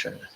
share.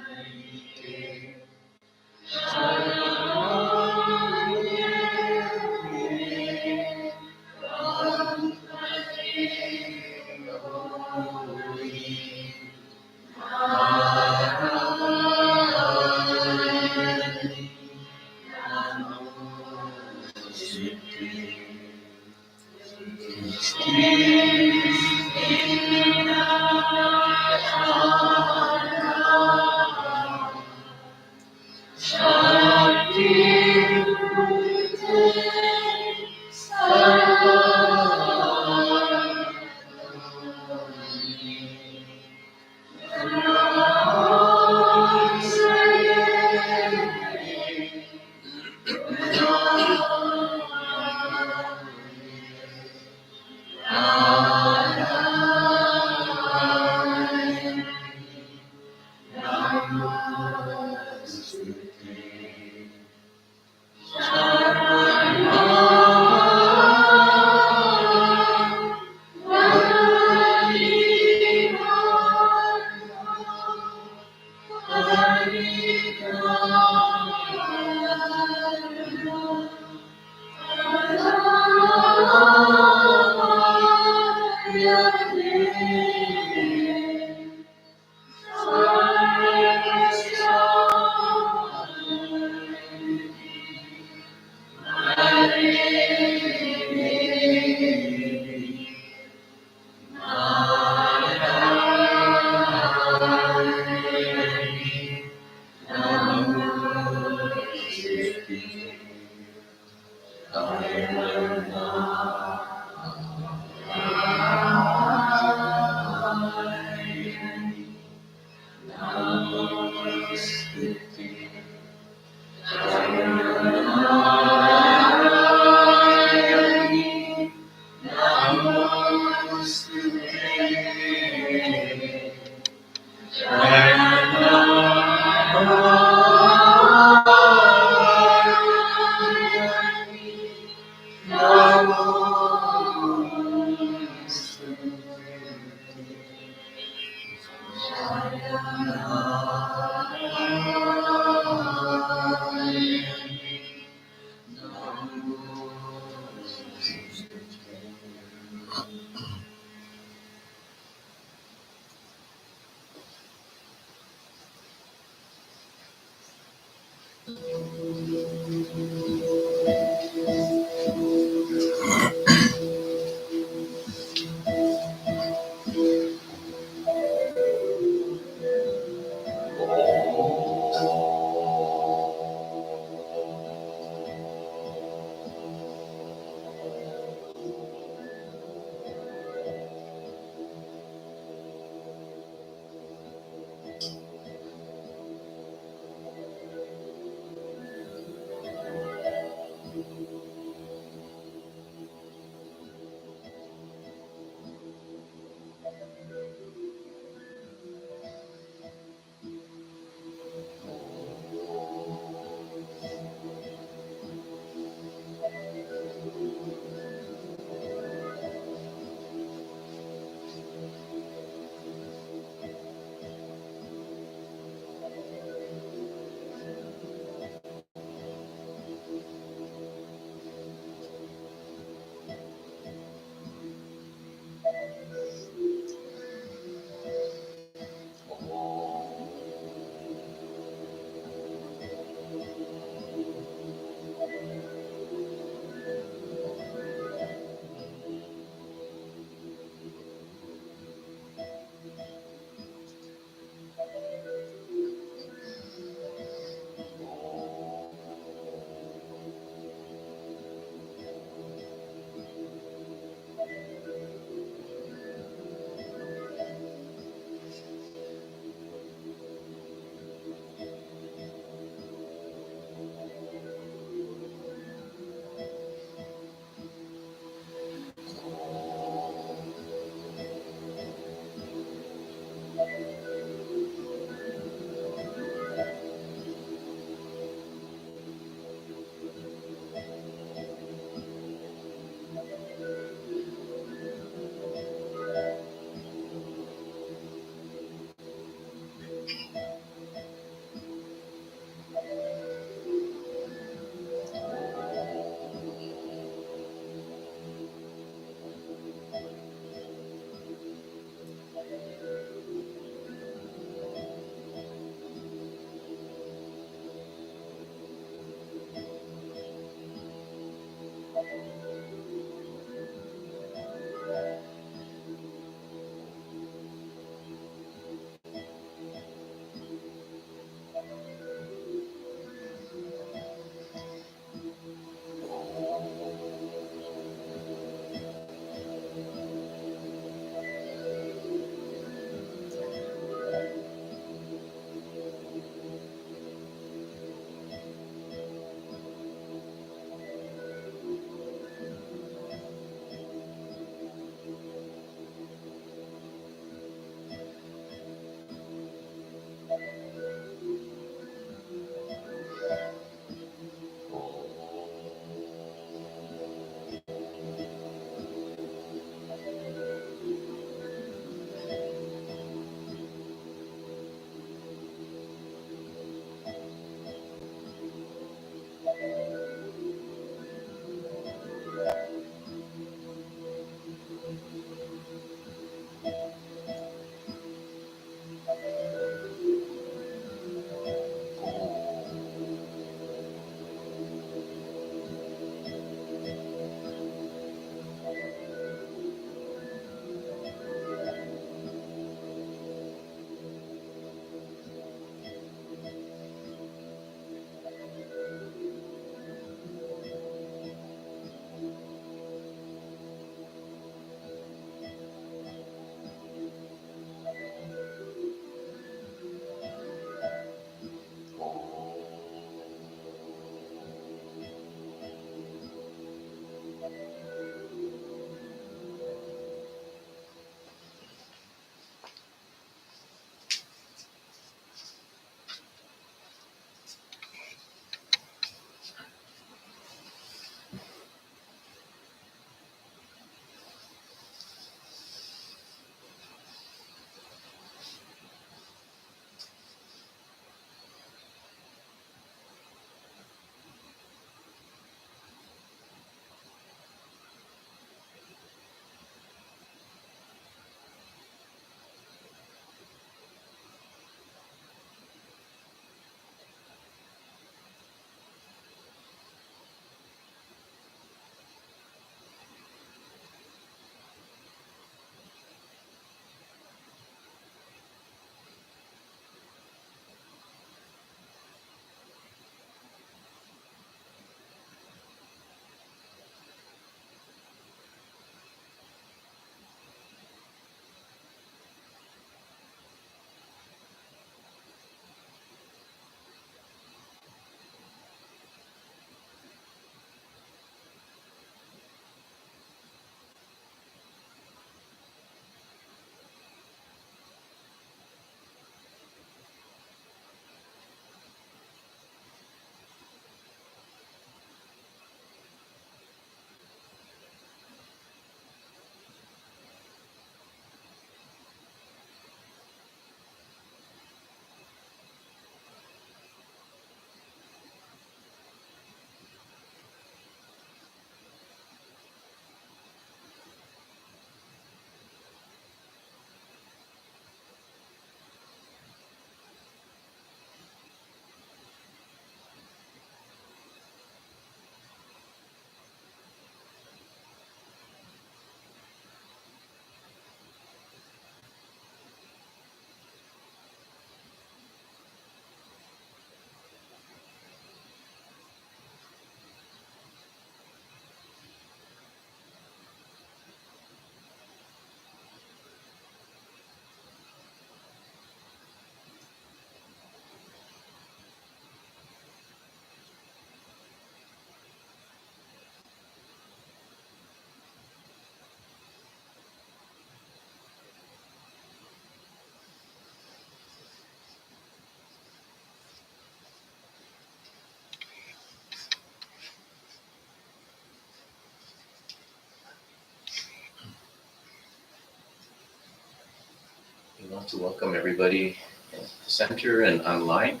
We want to welcome everybody in the center and online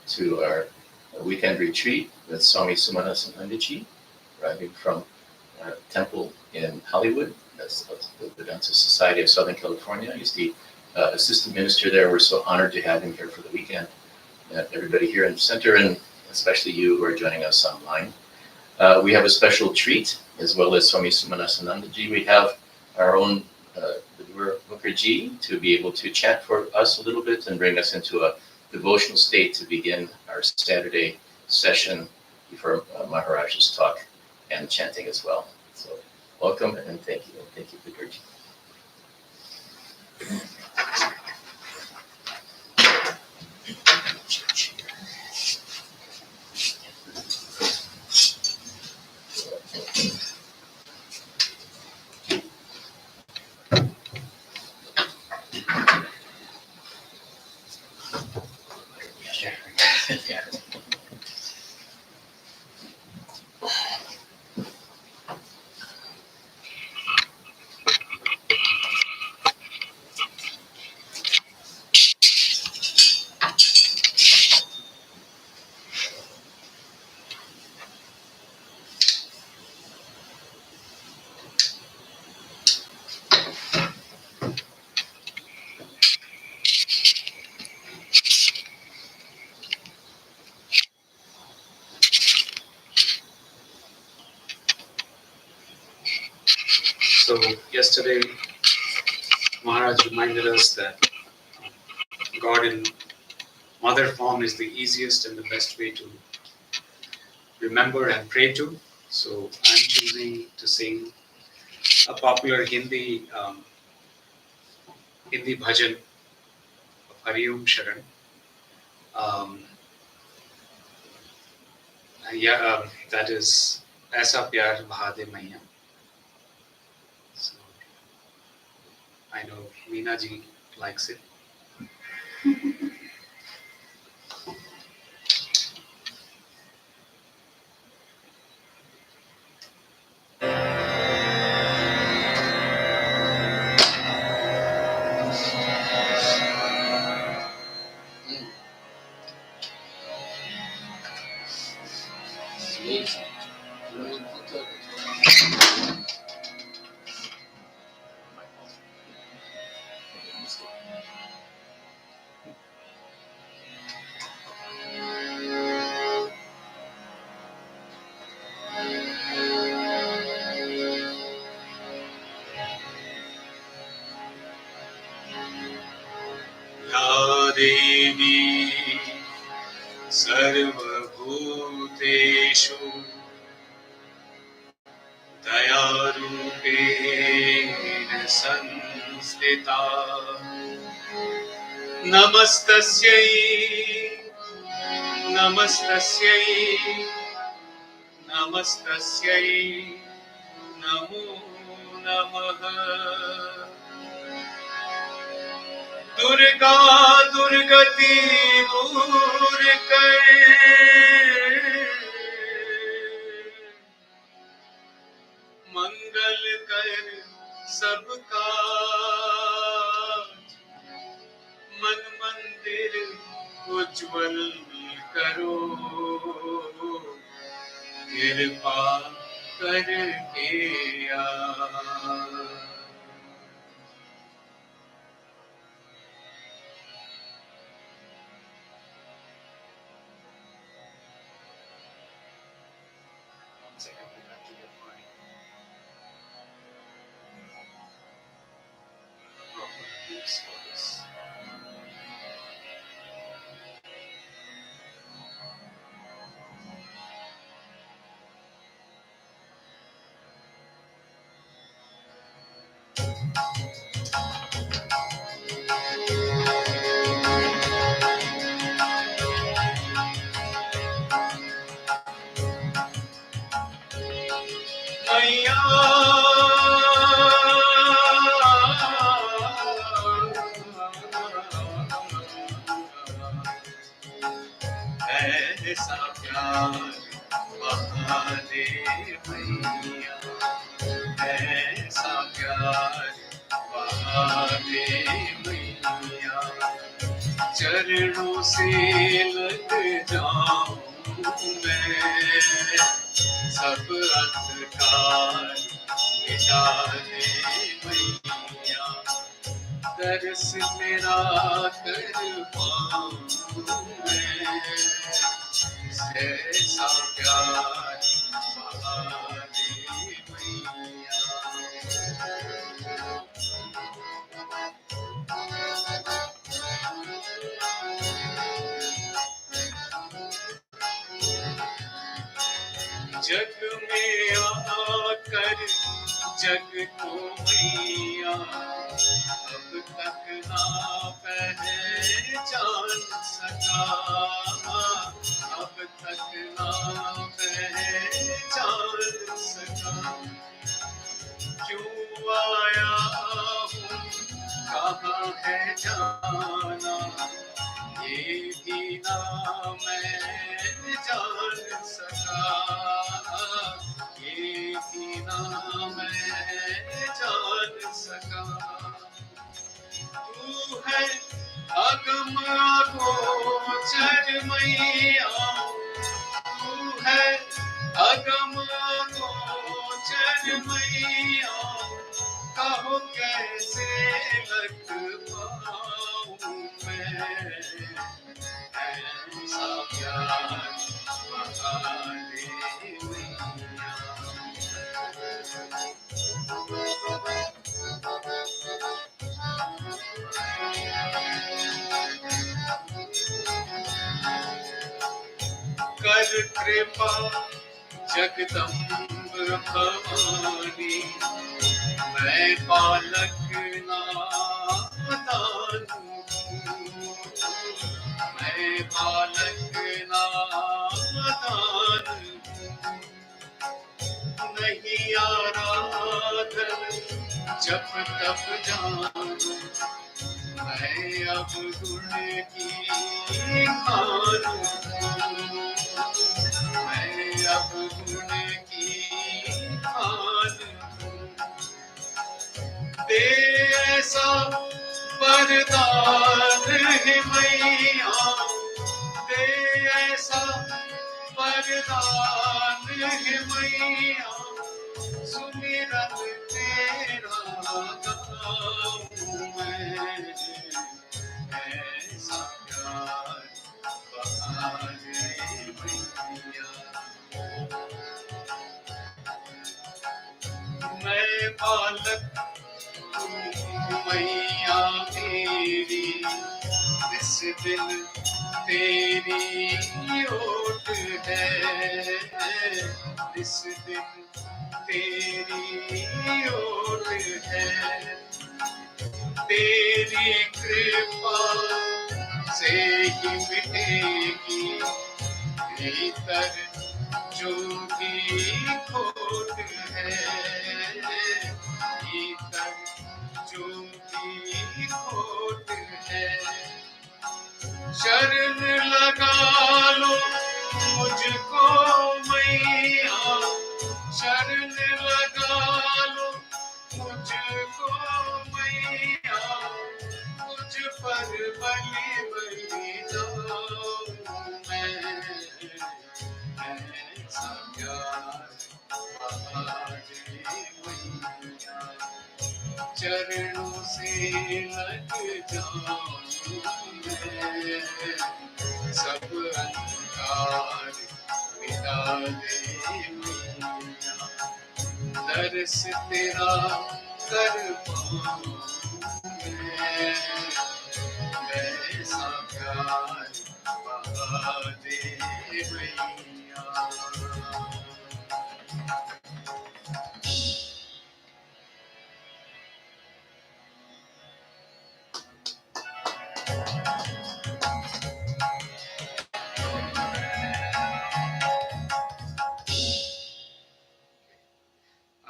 to our weekend retreat with Swami Sumanasanadaji, arriving from our temple in Hollywood. That's the Vedanta Society of Southern California. He's the assistant minister there. We're so honored to have him here for the weekend. And everybody here in the center, and especially you who are joining us online. We have a special treat, as well as Swami Sumanasanadaji. We have our own Mukherjee to be able to chant for us a little bit and bring us into a devotional state to begin our Saturday session before Maharaj's talk and chanting as well. So welcome and thank you. Thank you, Mukherjee. So yesterday, Maharaj reminded us that God in mother form is the easiest and the best way to remember and pray to. So I'm choosing to sing a popular Hindi bhajan of Hari Om Sharan. That is Aisa Pyar Baha De Maiya. So I know Meena ji likes it. Devi Sarvabhuteshu Dayarupena Sanstita Namastasyai Namastasyai Namastasyai Namo Namaha Durga Durgati Dur Kar Mangal Kar Sabka Man Mandir Ujjwal Karo Kirpa Karke Aay. ऐसा प्यार बहा दे मैया, ऐसा प्यार बहा दे मैया, चरणों से लग जाऊं मैं, सब अंधकार मिटा दे मैया, दर्श मेरा कर पाऊं मैं, ऐसा प्यार जग में आकर जग को मैया अब तक ना पहचान सका, अब तक ना पहचान सका। क्यों आया हूँ कहाँ है जाना, ये भी ना मैं जान सका, ये भी ना मैं जान सका। तू है अगम अगोचर मैया, तू है अगम अगोचर मैया, कहो कैसे लग पाऊं मैं ऐसा प्यार बता दे मैया। कर कृपा जगदम्ब भवानी, मैं बालक नादान हूँ, मैं बालक नादान हूँ। नहीं आराधन जब तब जानू, मैं अब गुण की खान हूँ, मैं अब गुण की खान हूँ। दे ऐसा वरदान है मैया, दे ऐसा वरदान है मैया, सुमिरन तेरा गाऊं मैं ऐसा प्यार बहा दे मैया। मैं बालक मैया मेरी, इस दिन तेरी ओट है, इस दिन तेरी ओट है। तेरी कृपा से ही मिटेगी भीतर जो भी खोट है, भीतर जो भी खोट है। शरण लगा लो मुझको मैया, शरण लगा लो मुझको मैया, मुझ पर बलि बलि जाऊं मैं ऐसा प्यार बहा दे मैया। चरणों से लग जाऊं मैं, सब अंधकार मिटा दे मैया। दर्श तेरा कर पाऊं मैं, ऐसा प्यार बहा दे मैया।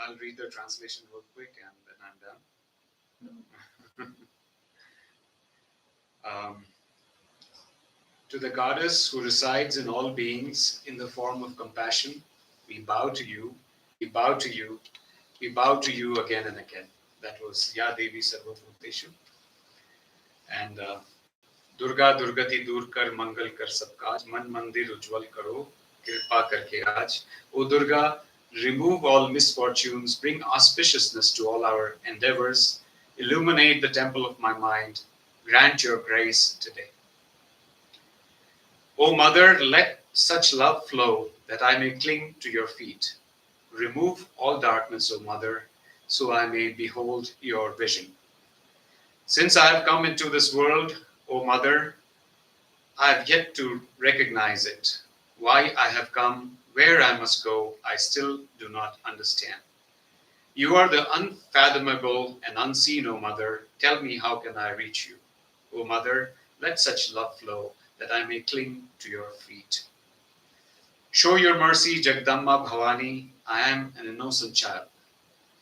I'll read the translation real quick and then I'm done. To the goddess who resides in all beings in the form of compassion, we bow to you, we bow to you, we bow to you again and again. That was Ya Devi Sarvabhuteshu. And Durga Durgati Dur Kar Mangal Kar Sab Kaaj, Man Mandir Ujjwal Karo, Kirpa Karke Aaj. O Durga, remove all misfortunes, bring auspiciousness to all our endeavors, illuminate the temple of my mind, grant your grace today. O Mother, let such love flow that I may cling to your feet. Remove all darkness, O Mother, so I may behold your vision. Since I have come into this world, O Mother, I have yet to recognize it. Why I have come, Where I must go, I still do not understand. You are the unfathomable and unseen, O Mother. Tell me, how can I reach you? O Mother, let such love flow that I may cling to your feet. Show your mercy, Jagdamba Bhavani. I am an innocent child.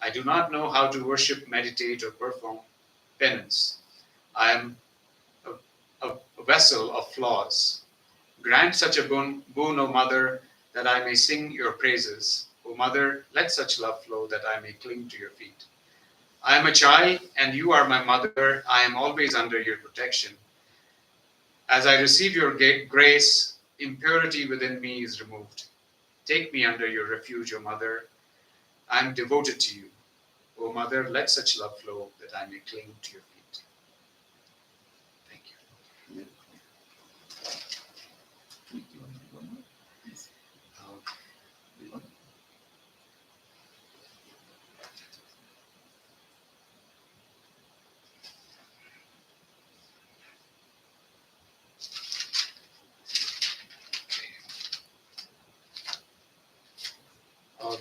I do not know how to worship, meditate, or perform penance. I am a, a vessel of flaws. Grant such a boon, O Mother, that I may sing your praises. O Mother, let such love flow that I may cling to your feet. I am a child, and you are my mother. I am always under your protection. As I receive your grace, impurity within me is removed. Take me under your refuge, O Mother. I am devoted to you. O Mother, let such love flow that I may cling to your feet. Thank you.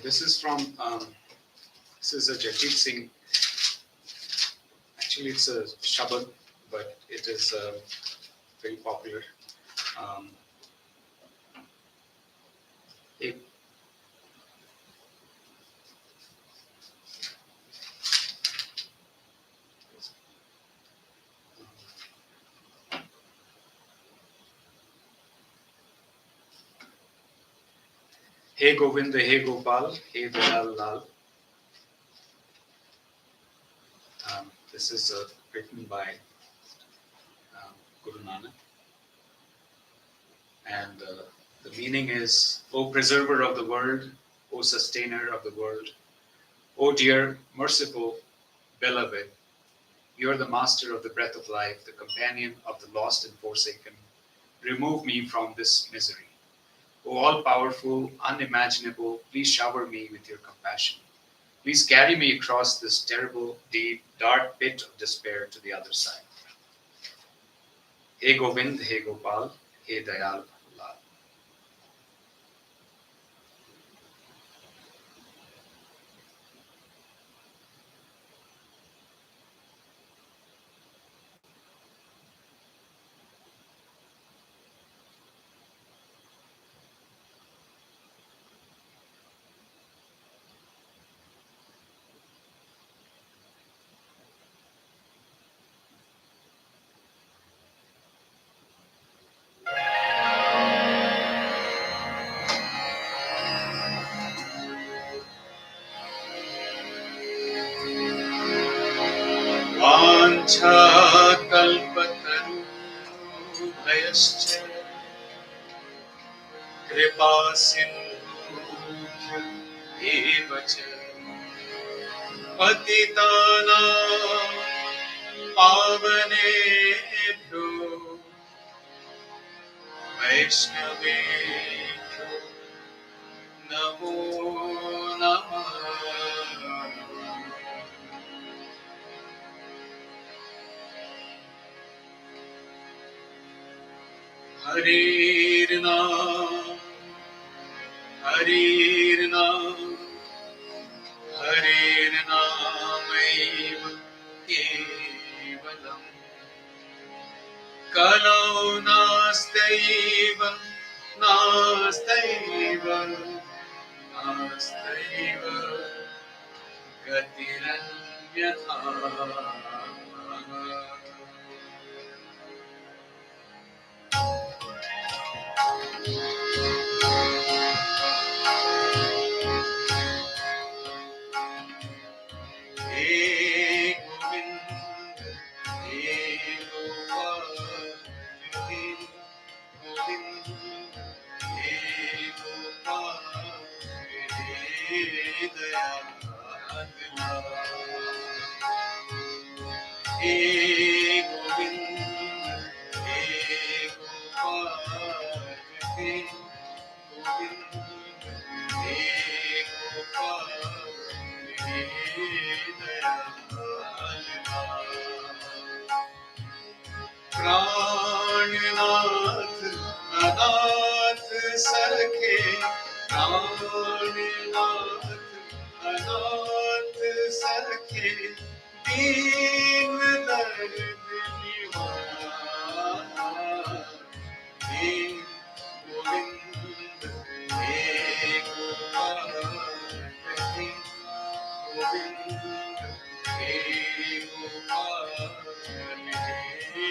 This is from, this is a Jagjit Singh. Actually, it's a Shabad, but it is very popular. Um, it, Hey Govind, Hey Gopal, Hey Dayal Lal. This is written by Guru Nanak. And the meaning is, O preserver of the world, O sustainer of the world, O dear, merciful, beloved, you are the master of the breath of life, the companion of the lost and forsaken. Remove me from this misery. O all-powerful, unimaginable, please shower me with your compassion. Please carry me across this terrible, deep, dark pit of despair to the other side. Hey Govind, Hey Gopal, Hey Dayal Lal. Vanchakalpatarubhyascha kripa sindhubhyo eva cha patitanam pavanebhyo vaishnavebhyo namo namah. Harir Naam, Harir Naam, Harir Naamaiva Kevalam. Kalau nastaiva, nastaiva, nastaiva, gatiranyatha. Hey Govind, Hey Gopal, Hey Govind, Hey Gopal, Hey Dayal Lal. Hey Govind, Hey Gopal, Hey Govind, Hey Gopal, Hey Dayal Lal. Prananath, Anath Sakhe, प्राणनाथ अनाथ सखे दीन दर्द निवार हे गोविंद हे गोपाल हे गोविंद हे गोपाल हे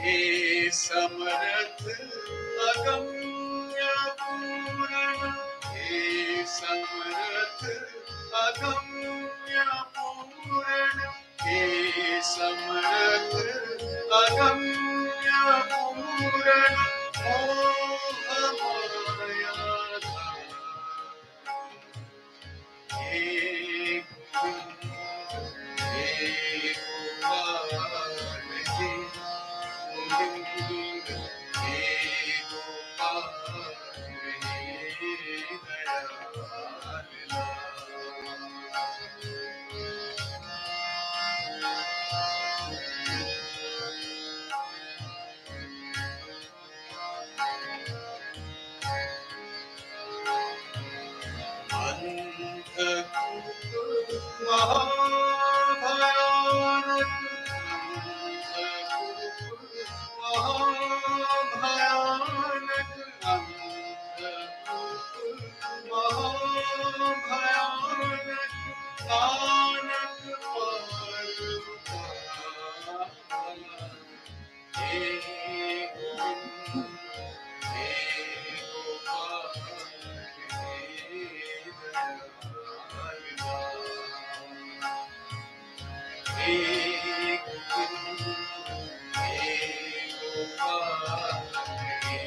हे समरथ अगम्य पूरण हे समरथ अगम्य पूरण हे समरथ अगम्य पूरण मोह माया हे गोविंद हे गोपाल हे गोविंद हे गोपाल हे अंधकूप महाभयानक महाभयानक अंधकूप महाभयानक नानक पार हे गोविंद हे गोपाल हे गोविंद हे गोपाल हे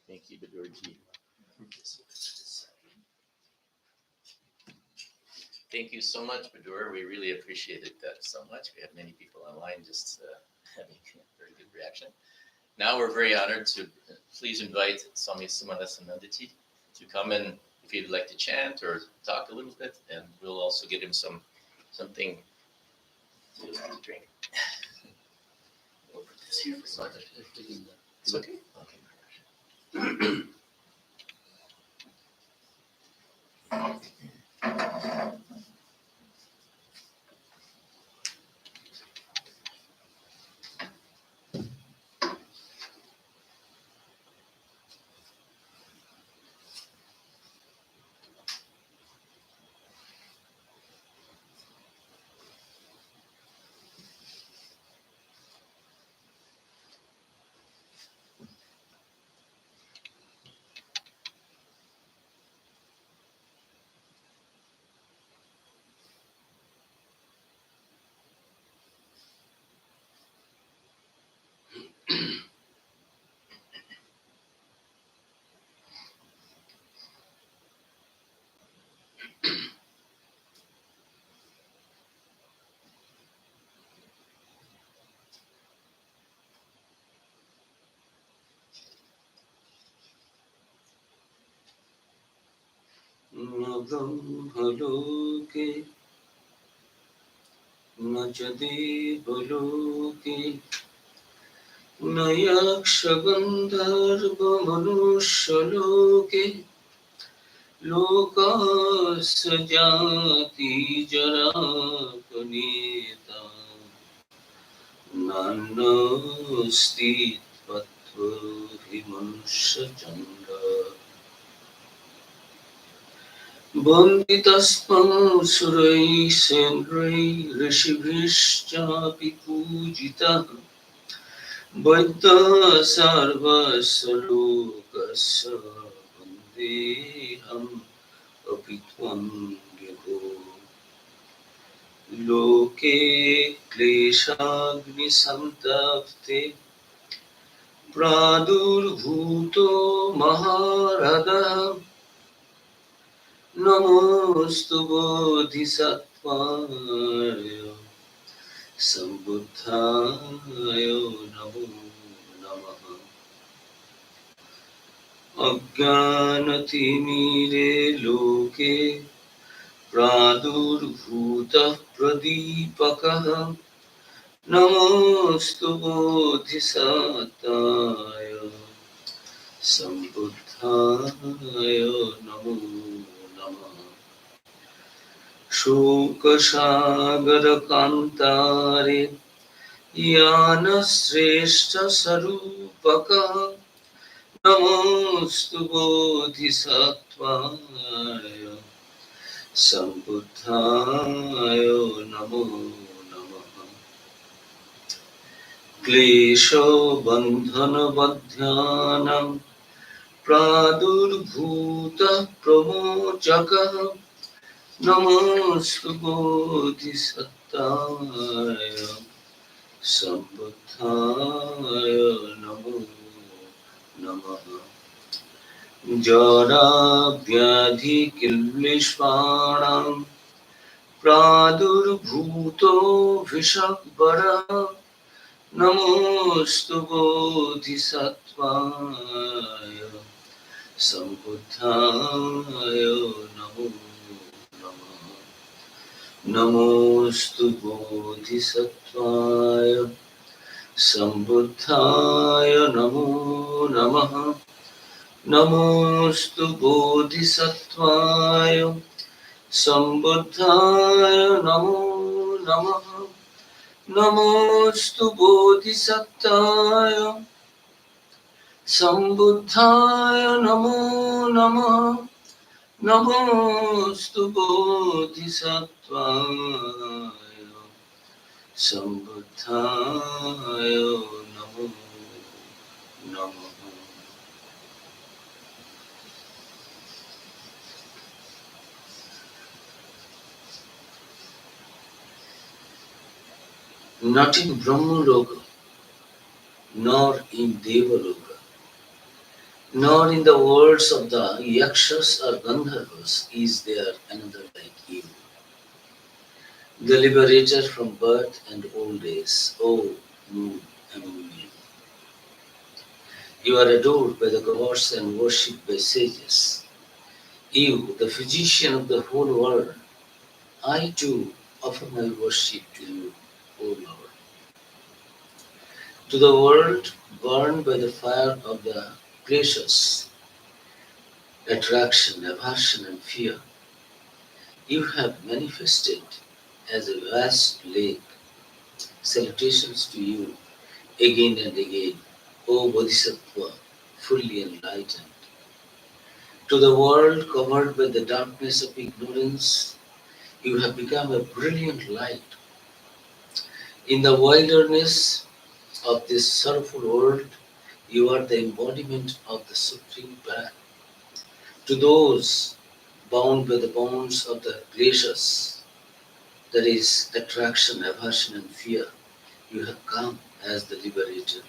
Thank you, Badurji. Thank you so much, Badur. We really appreciated that so much. We have many people online just having a very good reaction. Now we're very honored to please invite Swami Sumanasanadaji to come in if he'd like to chant or talk a little bit, and we'll also get him something to drink. We'll put this here for a moment. It's okay? Okay. न ब्रह्मलोके न च देवलोके न यक्षगन्धर्वमनुष्यलोके लोकास्य जाति जरापनेता नान्नास्ति त्वत्तो हि मनुष्यचन्द्र वन्दितस्त्वं सुरैः सेन्द्रैः ऋषिभिश्चापि पूजितः वैद्यः सर्वस्य लोकस्य वन्देऽहम् अपि त्वं विभो लोके क्लेशाग्निसन्तप्ते प्रादुर्भूतो महारथः नमोऽस्तु बोधिसत्त्वाय सम्बुद्धाय नमो नमः। अज्ञानतिमिरे लोके प्रादुर्भूतः प्रदीपकः नमोऽस्तु बोधिसत्त्वाय सम्बुद्धाय नमो नमः। शोकसागरकान्तारे ज्ञानश्रेष्ठस्वरूपकः नमोऽस्तु बोधिसत्त्वाय सम्बुद्धाय नमो नमः। क्लेशबन्धनबध्यानां प्रादुर्भूतः प्रमोचकः नमोऽस्तु बोधिसत्त्वाय सम्बुद्धाय नमो नमः। जराव्याधिकिल्बिषाणां प्रादुर्भूतो विषग्वरः नमोऽस्तु बोधिसत्त्वाय सम्बुद्धाय नमो नमः। नमोऽस्तु बोधिसत्त्वाय सम्बुद्धाय नमो नमः। नमोऽस्तु बोधिसत्त्वाय सम्बुद्धाय नमो नमः। नमोऽस्तु बोधिसत्त्वाय सम्बुद्धाय नमो नमः। नमोऽस्तु बोधिसत्त्वाय सम्बुद्धाय नमो नमः। Not in Brahmaloka, nor in Devaloka, nor in the worlds of the Yakshas or Gandharvas is there another like you. The liberator from birth and old age, O moon among men. You are adored by the gods and worshipped by sages. You, the physician of the whole world, I too offer my worship to you, O Lord. To the world burned by the fire of the kleshas, attraction, aversion, and fear, you have manifested as a vast lake. Salutations to you again and again, O Bodhisattva, fully enlightened. To the world covered by the darkness of ignorance, you have become a brilliant light. In the wilderness of this sorrowful world, you are the embodiment of the Supreme Path. To those bound by the bonds of the glaciers, that is, attraction, aversion, and fear, you have come as the liberator.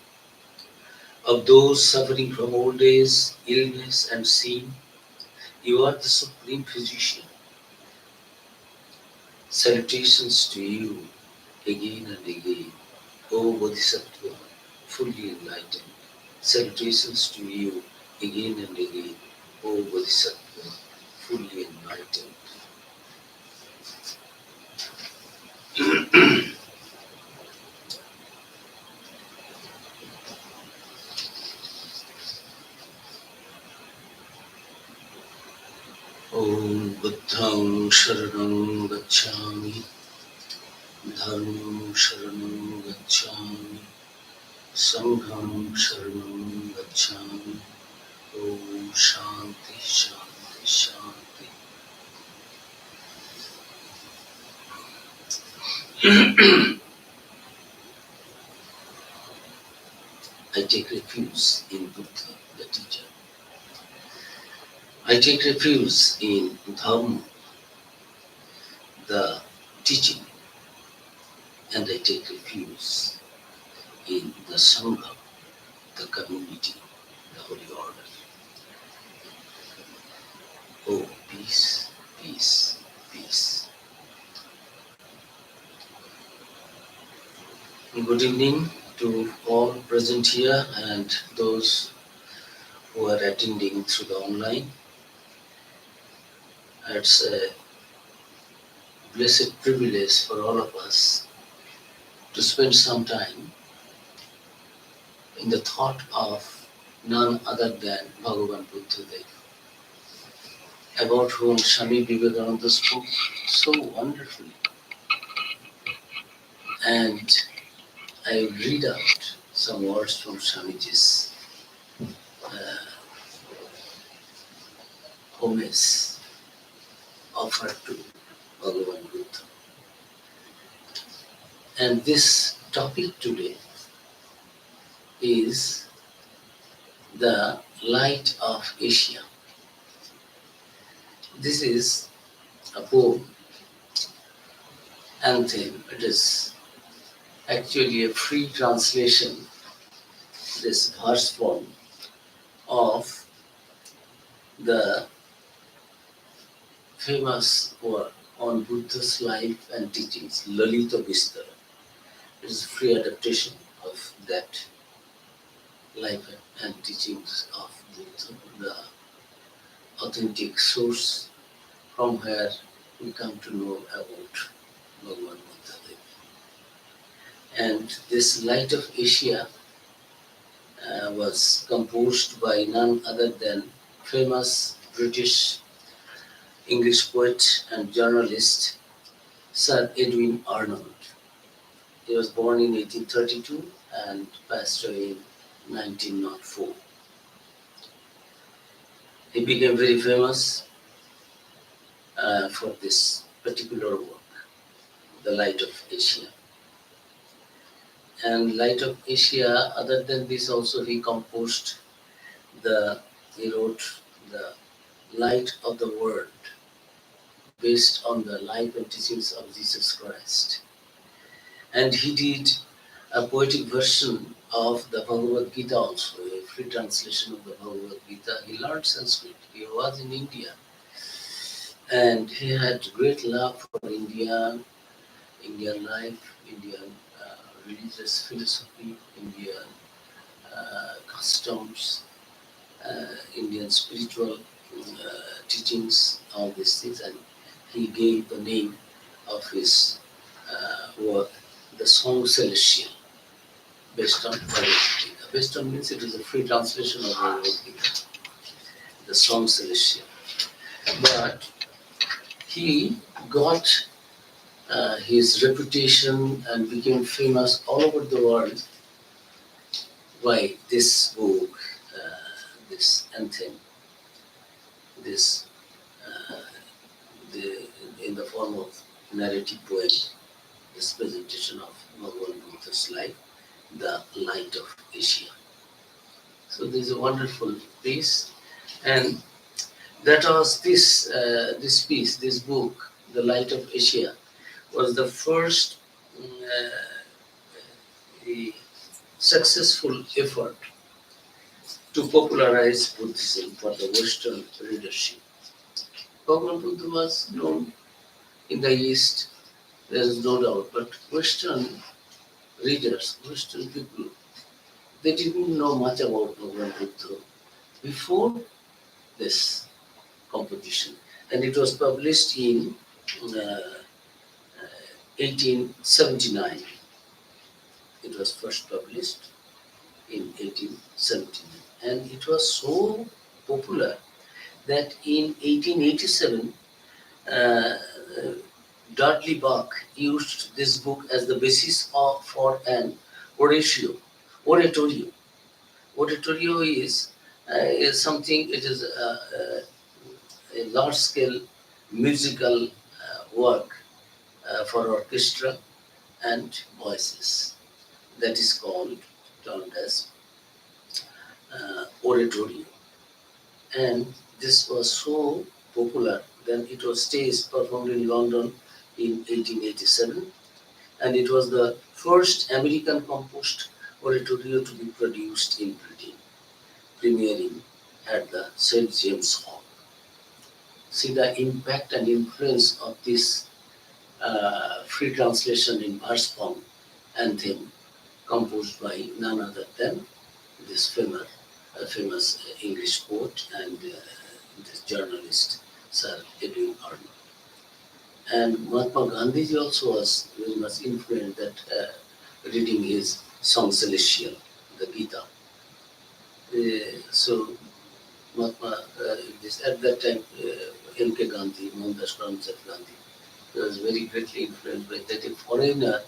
Of those suffering from old age, illness, and sin, you are the Supreme Physician. Salutations to you again and again, O Bodhisattva, fully enlightened. Salutations to you again and again, O Bodhisattva, fully enlightened. Om Buddham Sharanam Gacchami, Dharmam Sharanam Gacchami, Sangham Sharanam Gacchami. Om Shanti Shanti Shanti. I take refuge in Buddha, the teacher. I take refuge in Dharma, the teaching. and I take refuge in the Sangha, the community, the holy order. Oh, peace, peace, peace. Good evening to all present here and those who are attending through the online. It's a blessed privilege for all of us to spend some time in the thought of none other than Bhagavan Buddha, about whom Swami Vivekananda spoke so wonderfully. And I read out some words from Swamiji's homage offered to Bhagavan Buddha. And this topic today is the light of Asia. This is a poem, anthem. It is actually a free translation, this verse form of the famous work on Buddha's life and teachings, Lalita Vistara. It is a free adaptation of that life and teachings of Buddha, the authentic source from where we come to know about Bhagavan Buddha. And this Light of Asia was composed by none other than famous British English poet and journalist Sir Edwin Arnold. He was born in 1832 and passed away in 1904. He became very famous for this particular work, The Light of Asia. And Light of Asia, other than this also he wrote the Light of the World, based on the life and teachings of Jesus Christ. And he did a poetic version of the Bhagavad Gita also, a free translation of the Bhagavad Gita. He learned Sanskrit. He was in India. And he had great love for India, Indian life, Indian religious philosophy, Indian customs, Indian spiritual teachings, all these things. And he gave the name of his work, The Song Celestial, based on Bhagavad Gita. Based on means it is a free translation of Bhagavad Gita, The Song Celestial. But he got his reputation and became famous all over the world by this book, this anthem, this in the form of narrative poem, this presentation of Bhagavan Buddha's life, The Light of Asia. So this is a wonderful piece, and that was this piece, this book, The Light of Asia, was the first successful effort to popularize Buddhism for the Western readership. Bhagavan Buddha was known in the East, there is no doubt, but Western readers, Western people, they didn't know much about Bhagavan Buddha before this competition. And it was published in 1879. It was first published in 1879. And it was so popular that in 1887, Dudley Buck used this book as the basis for an oratorio. Oratorio is something, it is a large-scale musical work for orchestra and voices. That is termed as oratorio. And this was so popular, then it was staged, performed in London in 1887, and it was the first American composed oratorio to be produced in Britain, premiering at the St. James Hall. See the impact and influence of this free translation in verse form anthem composed by none other than this famous English poet and this journalist, Sir Edwin Arnold. And Mahatma Gandhi also was very much influenced that reading his song Celestial, the Gita. So Mahatma, at that time, M.K. Gandhi, Mohandas Karamchand Gandhi, he was very greatly influenced by that. A foreigner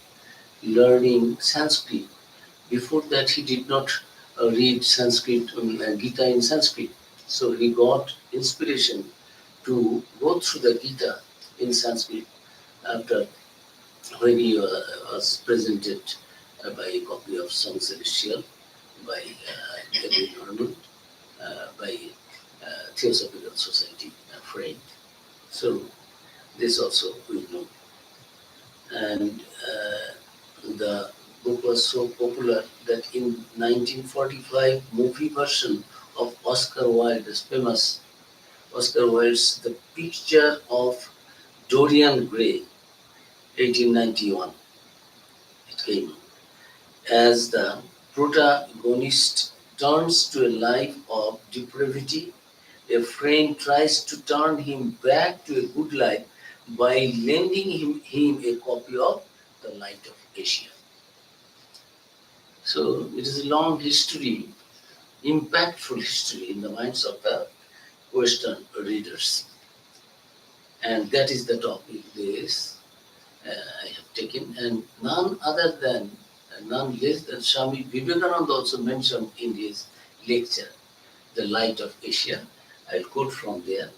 learning Sanskrit. Before that, he did not read Sanskrit, Gita in Sanskrit. So he got inspiration to go through the Gita in Sanskrit after when he was presented by a copy of Song Celestial by Edwin Arnold by Theosophical Society friend. So this also we know. And the book was so popular that in 1945 movie version of Oscar Wilde's famous Oscar Wilde's The Picture of Dorian Gray, 1891, it came out. As the protagonist turns to a life of depravity, a friend tries to turn him back to a good life by lending him a copy of The Light of Asia. So it is a long history, impactful history in the minds of the Western readers. And that is the topic this I have taken. And none less than Swami Vivekananda also mentioned in his lecture, The Light of Asia. I'll quote from there.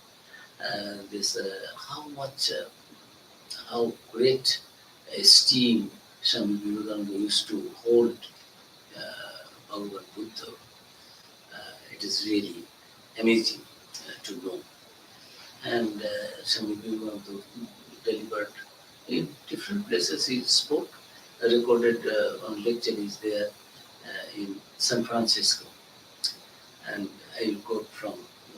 How great esteem Swami Vivekananda used to hold Bhagavan Buddha. It is really amazing to know. And Swami Vivekananda delivered in different places. He spoke, recorded on lecture is there in San Francisco. And I will quote from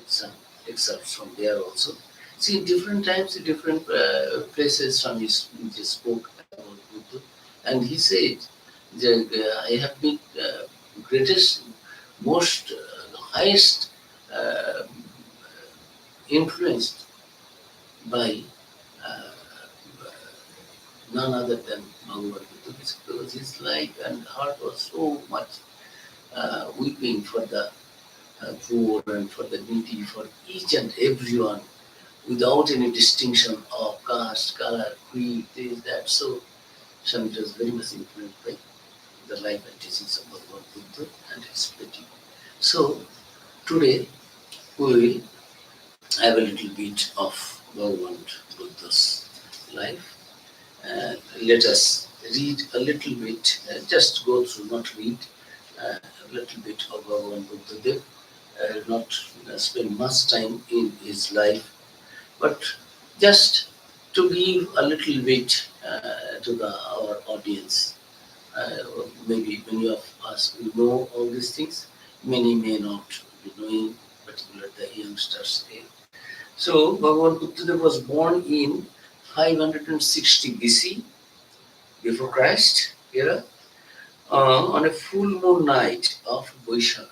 some excerpts from there also. See, different times, different places Swami just spoke about Buddha. And he said that I have been greatest, most, highest influenced by none other than Bhagavan Buddha, because his life and heart was so much weeping for the poor and for the needy, for each and everyone, without any distinction of caste, color, creed, this, that. So Swami was very much influenced by the life and teachings of Bhagavan Buddha and his preaching. So today we will have a little bit of Bhagavan Buddha's life. Let us read a little bit, just go through, not read, a little bit of Bhagavan Buddha. Not spend much time in his life, but just to give a little bit to our audience. Maybe many of us we know all these things, many may not be knowing, particularly the youngsters. So Bhagavan Buddha was born in 560 BC, before Christ era, on a full moon night of Vaishakha.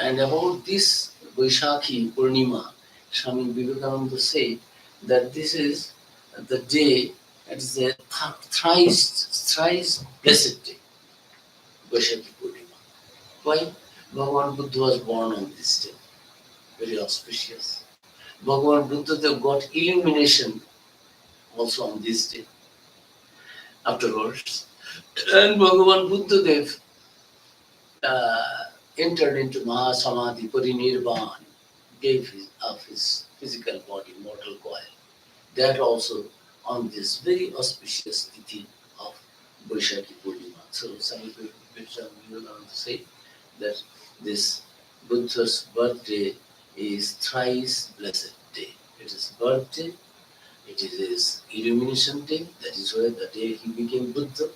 And about this Vaishakhi Purnima, Swami Vivekananda said that this is the day, it is a thrice blessed day, Vaishakhi Purnima. Why? Bhagavan Buddha was born on this day, very auspicious. Bhagavan Buddha got illumination also on this day afterwards. And Bhagavan Buddha entered into Mahasamadhi, Parinirvan, gave up his physical body, mortal coil. That also on this very auspicious tithi of Vaishakhi Purnima. So Swami Vivekananda said that this Buddha's birthday is thrice blessed day. It is birthday, It is his illumination day. That is why the day he became Buddha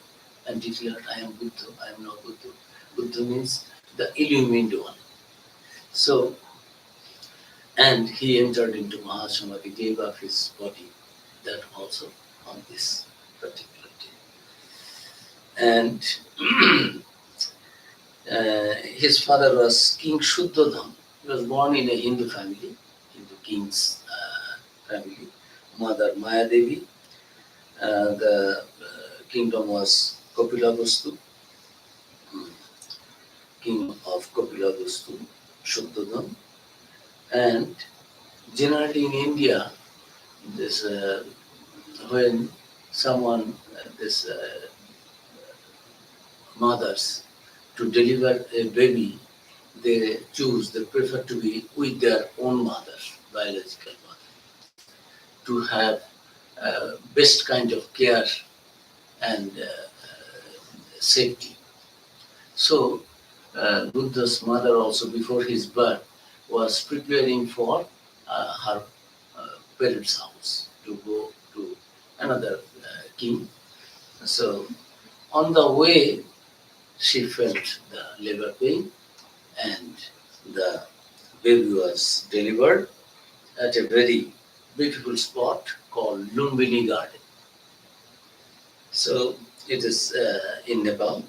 and declared, I am Buddha, I am not Buddha. Buddha means the illumined one. So, and he entered into Mahasamadhi, gave up his body, that also on this particular day. And his father was King Shuddhodam. He was born in a Hindu family, Hindu king's family. Mother Maya Devi. The kingdom was Kapilavastu, king of Kapilavastu, Shuddhodam. And generally in India, this when someone, this mothers, to deliver a baby, they prefer to be with their own mother, biological mother, to have best kind of care and safety. So Buddha's mother also, before his birth, was preparing for her parents' house to go to another king. So on the way, she felt the labor pain, and the baby was delivered at a very beautiful spot called Lumbini Garden. So it is in Nepal.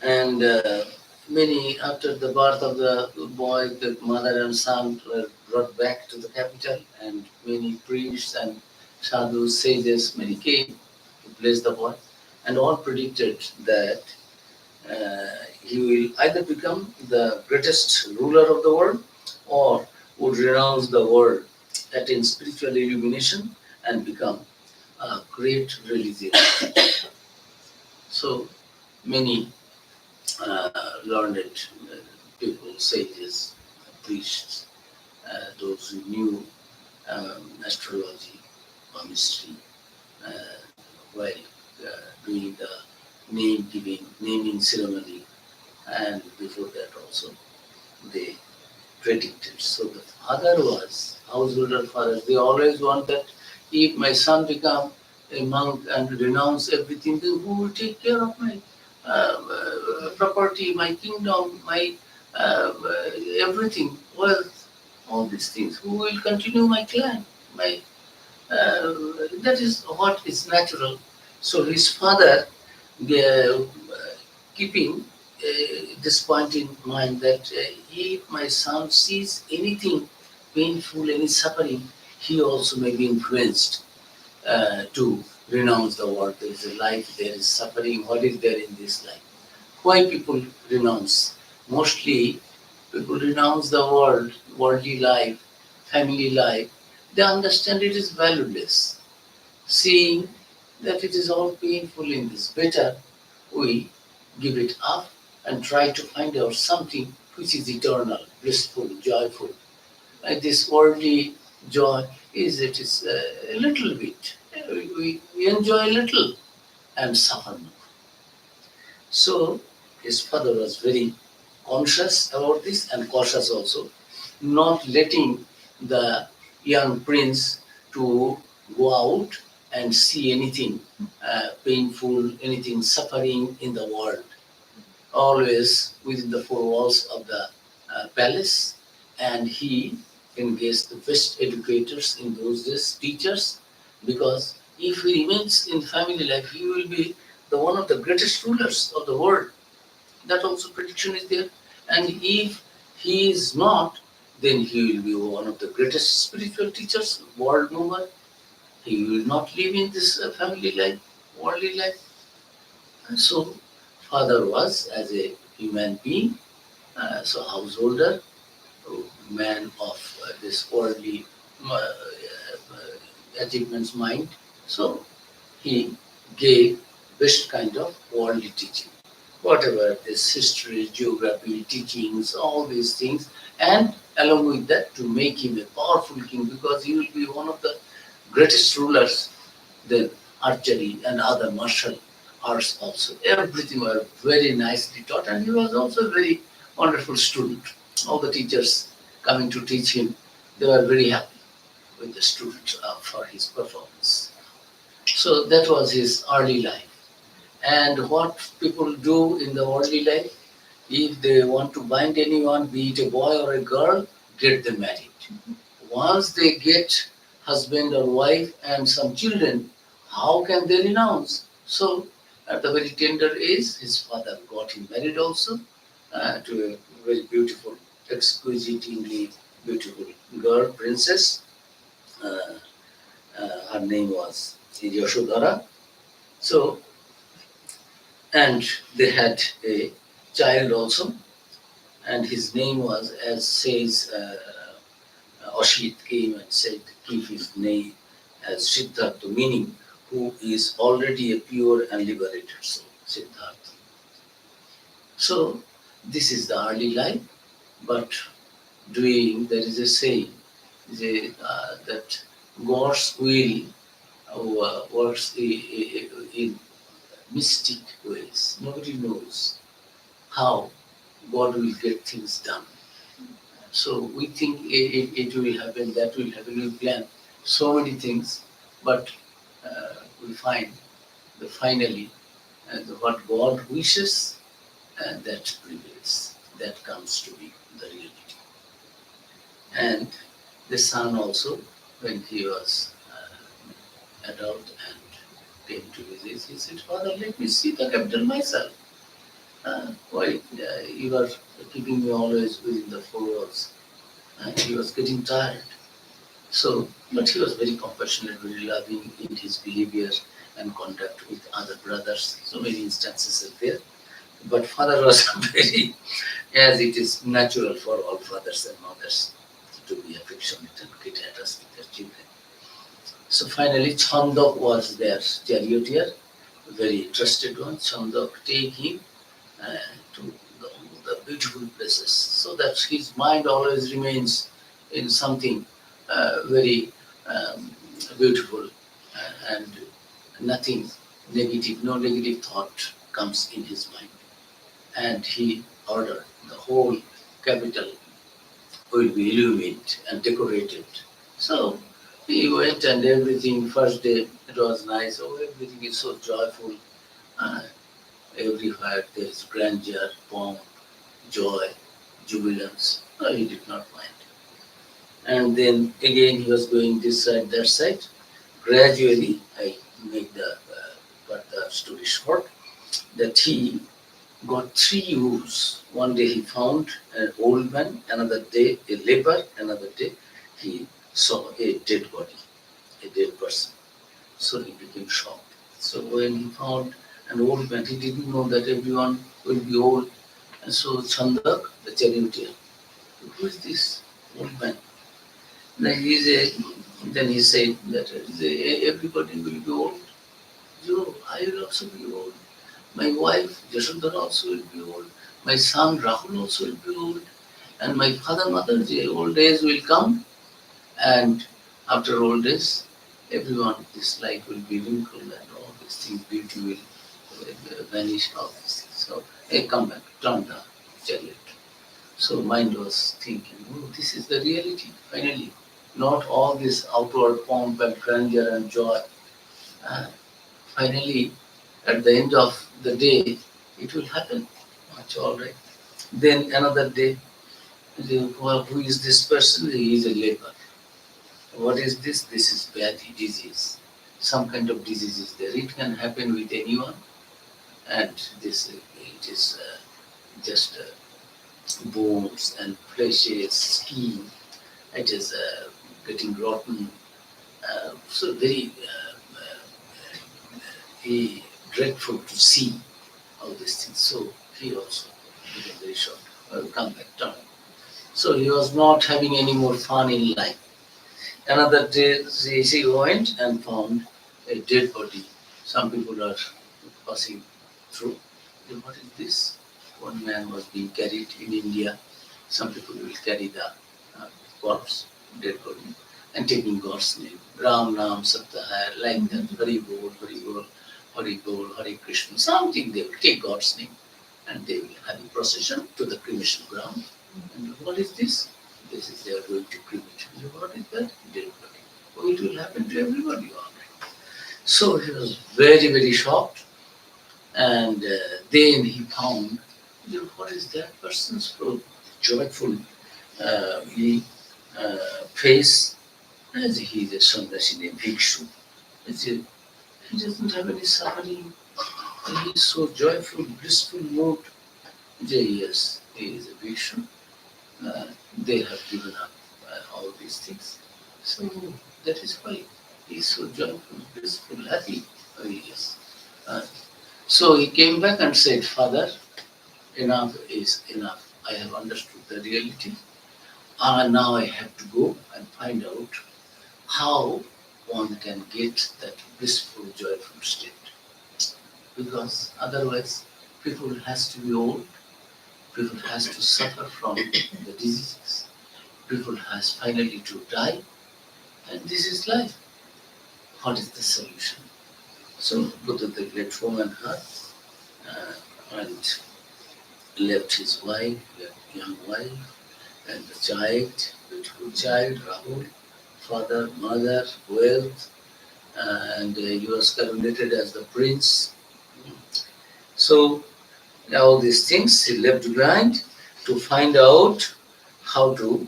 And after the birth of the boy, the mother and son were brought back to the capital, and many priests and sadhus, sages, many came to bless the boy, and all predicted that he will either become the greatest ruler of the world or would renounce the world, attain spiritual illumination, and become a great religion. So many learned people, sages, priests, those who knew astrology or mystery, while doing the naming ceremony, and before that also they predicted. So the father was householder father. They always want that if my son become a monk and renounce everything, then who will take care of my property, my kingdom, my everything, wealth, all these things? Who will continue my clan? My that is what is natural. So his father, keeping this point in mind, that if my son sees anything painful, any suffering, he also may be influenced to renounce the world. There is a life, there is suffering. What is there in this life? Why people renounce? Mostly people renounce the world, worldly life, family life. They understand it is valueless. Seeing that it is all painful in this, better we give it up and try to find out something which is eternal, blissful, joyful. And this worldly joy is a little bit. We enjoy a little and suffer more. So his father was very conscious about this and cautious also, not letting the young prince to go out and see anything painful, anything suffering in the world. Always within the four walls of the palace, and he engaged the best educators in those days, teachers, because if he remains in family life, he will be the one of the greatest rulers of the world. That also prediction is there. And if he is not, then he will be one of the greatest spiritual teachers, world mover. He will not live in this family life, worldly life. And so, father was as a human being, so householder, man of this worldly achievements mind. So he gave best kind of worldly teaching. Whatever this history, geography, teachings, all these things, and along with that to make him a powerful king, because he will be one of the greatest rulers. Then archery and other martial arts also. Everything were very nicely taught, and he was also a very wonderful student. All the teachers coming to teach him, they were very happy. with the student for his performance. So that was his early life. And what people do in the early life, if they want to bind anyone, be it a boy or a girl, get them married. Once they get husband or wife and some children, how can they renounce? So at a very tender age, his father got him married also to a very beautiful, exquisitely beautiful girl, princess. Uh, her name was Yashodhara. So, and they had a child also, and his name was, as says, Ashit came and said, keep his name as Siddhartha, meaning who is already a pure and liberated soul, Siddhartha. So, this is the early life, but there is a saying that God's will works in mystic ways. Nobody knows how God will get things done. So we think it will happen, that will happen, we plan so many things, but we find that finally what God wishes, that prevails, that comes to be the reality. And the son also, when he was adult and came to visit, he said, Father, let me see the capital myself. Why you are keeping me always within the four walls? He was getting tired. So, but he was very compassionate, very loving in his behavior and conduct with other brothers. So many instances are there. But father was very, as it is natural for all fathers and mothers to be affectionate and get attached with their children. So finally, Chandok was their charioteer, a very trusted one. Chandok take him uh, to the beautiful places, so that his mind always remains in something very beautiful and nothing negative, no negative thought comes in his mind. And he ordered the whole capital will be illuminated and decorated. So he went and everything, first day it was nice, oh everything is so joyful, uh, everywhere there is grandeur, pomp, joy, jubilance. No, he did not mind. And then again he was going this side, that side. Gradually, I make cut the story short, that he got three ewes. One day he found an old man, another day a leper, another day he saw a dead body, a dead person. So he became shocked. So when he found an old man, he didn't know that everyone will be old. And so Chandak, the charioteer, who is this old man? Then he said that everybody will be old. You, I will also be old. My wife, Jashodhara, also will be old. My son, Rahul, also will be old. And my father, mother, the old days will come. And after old days, everyone, this life will be wrinkled and all these things, beauty will vanish, all these things. So, hey, come back, turn the chariot. So mind was thinking, oh, this is the reality, finally. Not all this outward pomp and grandeur and joy. Uh, Finally, at the end of the day, it will happen. Much all right. Then another day, well, who is this person? He is a leper. What is this? This is bad disease. Some kind of disease is there. It can happen with anyone, and this it is just bones and fleshes, skin. It is getting rotten. So very dreadful to see all these things. So he also became very short. Well, come back, turn. So he was not having any more fun in life. Another day she went and found a dead body. Some people are passing through. Then what is this? One man was being carried in India. Some people will carry the corpse, dead body, and taking God's name. Ram Nam Saptahar, like that. Hari Bol, Hari Bol, Hari Bol, Hari Krishna. Something they will take God's name and they will have a procession to the cremation ground. And what is this? This is they are going to cremate. What is that? Dead body. Oh, it will happen to everybody. All right. So he was very, very shocked. And then he found, what is that person's joyful face? As he is a sannyasi named Bhikshu. He doesn't have any suffering. He is so joyful, blissful mood. Yes, he is a Bhikshu. They have given up all these things. So that is why he is so joyful, blissful, happy. Oh, yes. So he came back and said, Father, enough is enough. I have understood the reality. Now I have to go and find out how one can get that blissful, joyful state. Because otherwise, people has to be old, people has to suffer from the diseases, people has finally to die, and this is life. What is the solution? So Buddha let home and her and left his wife, young wife, and the child, beautiful child, Rahul, father, mother, wealth, and he was coronated as the prince. So all these things he left behind to find out how to,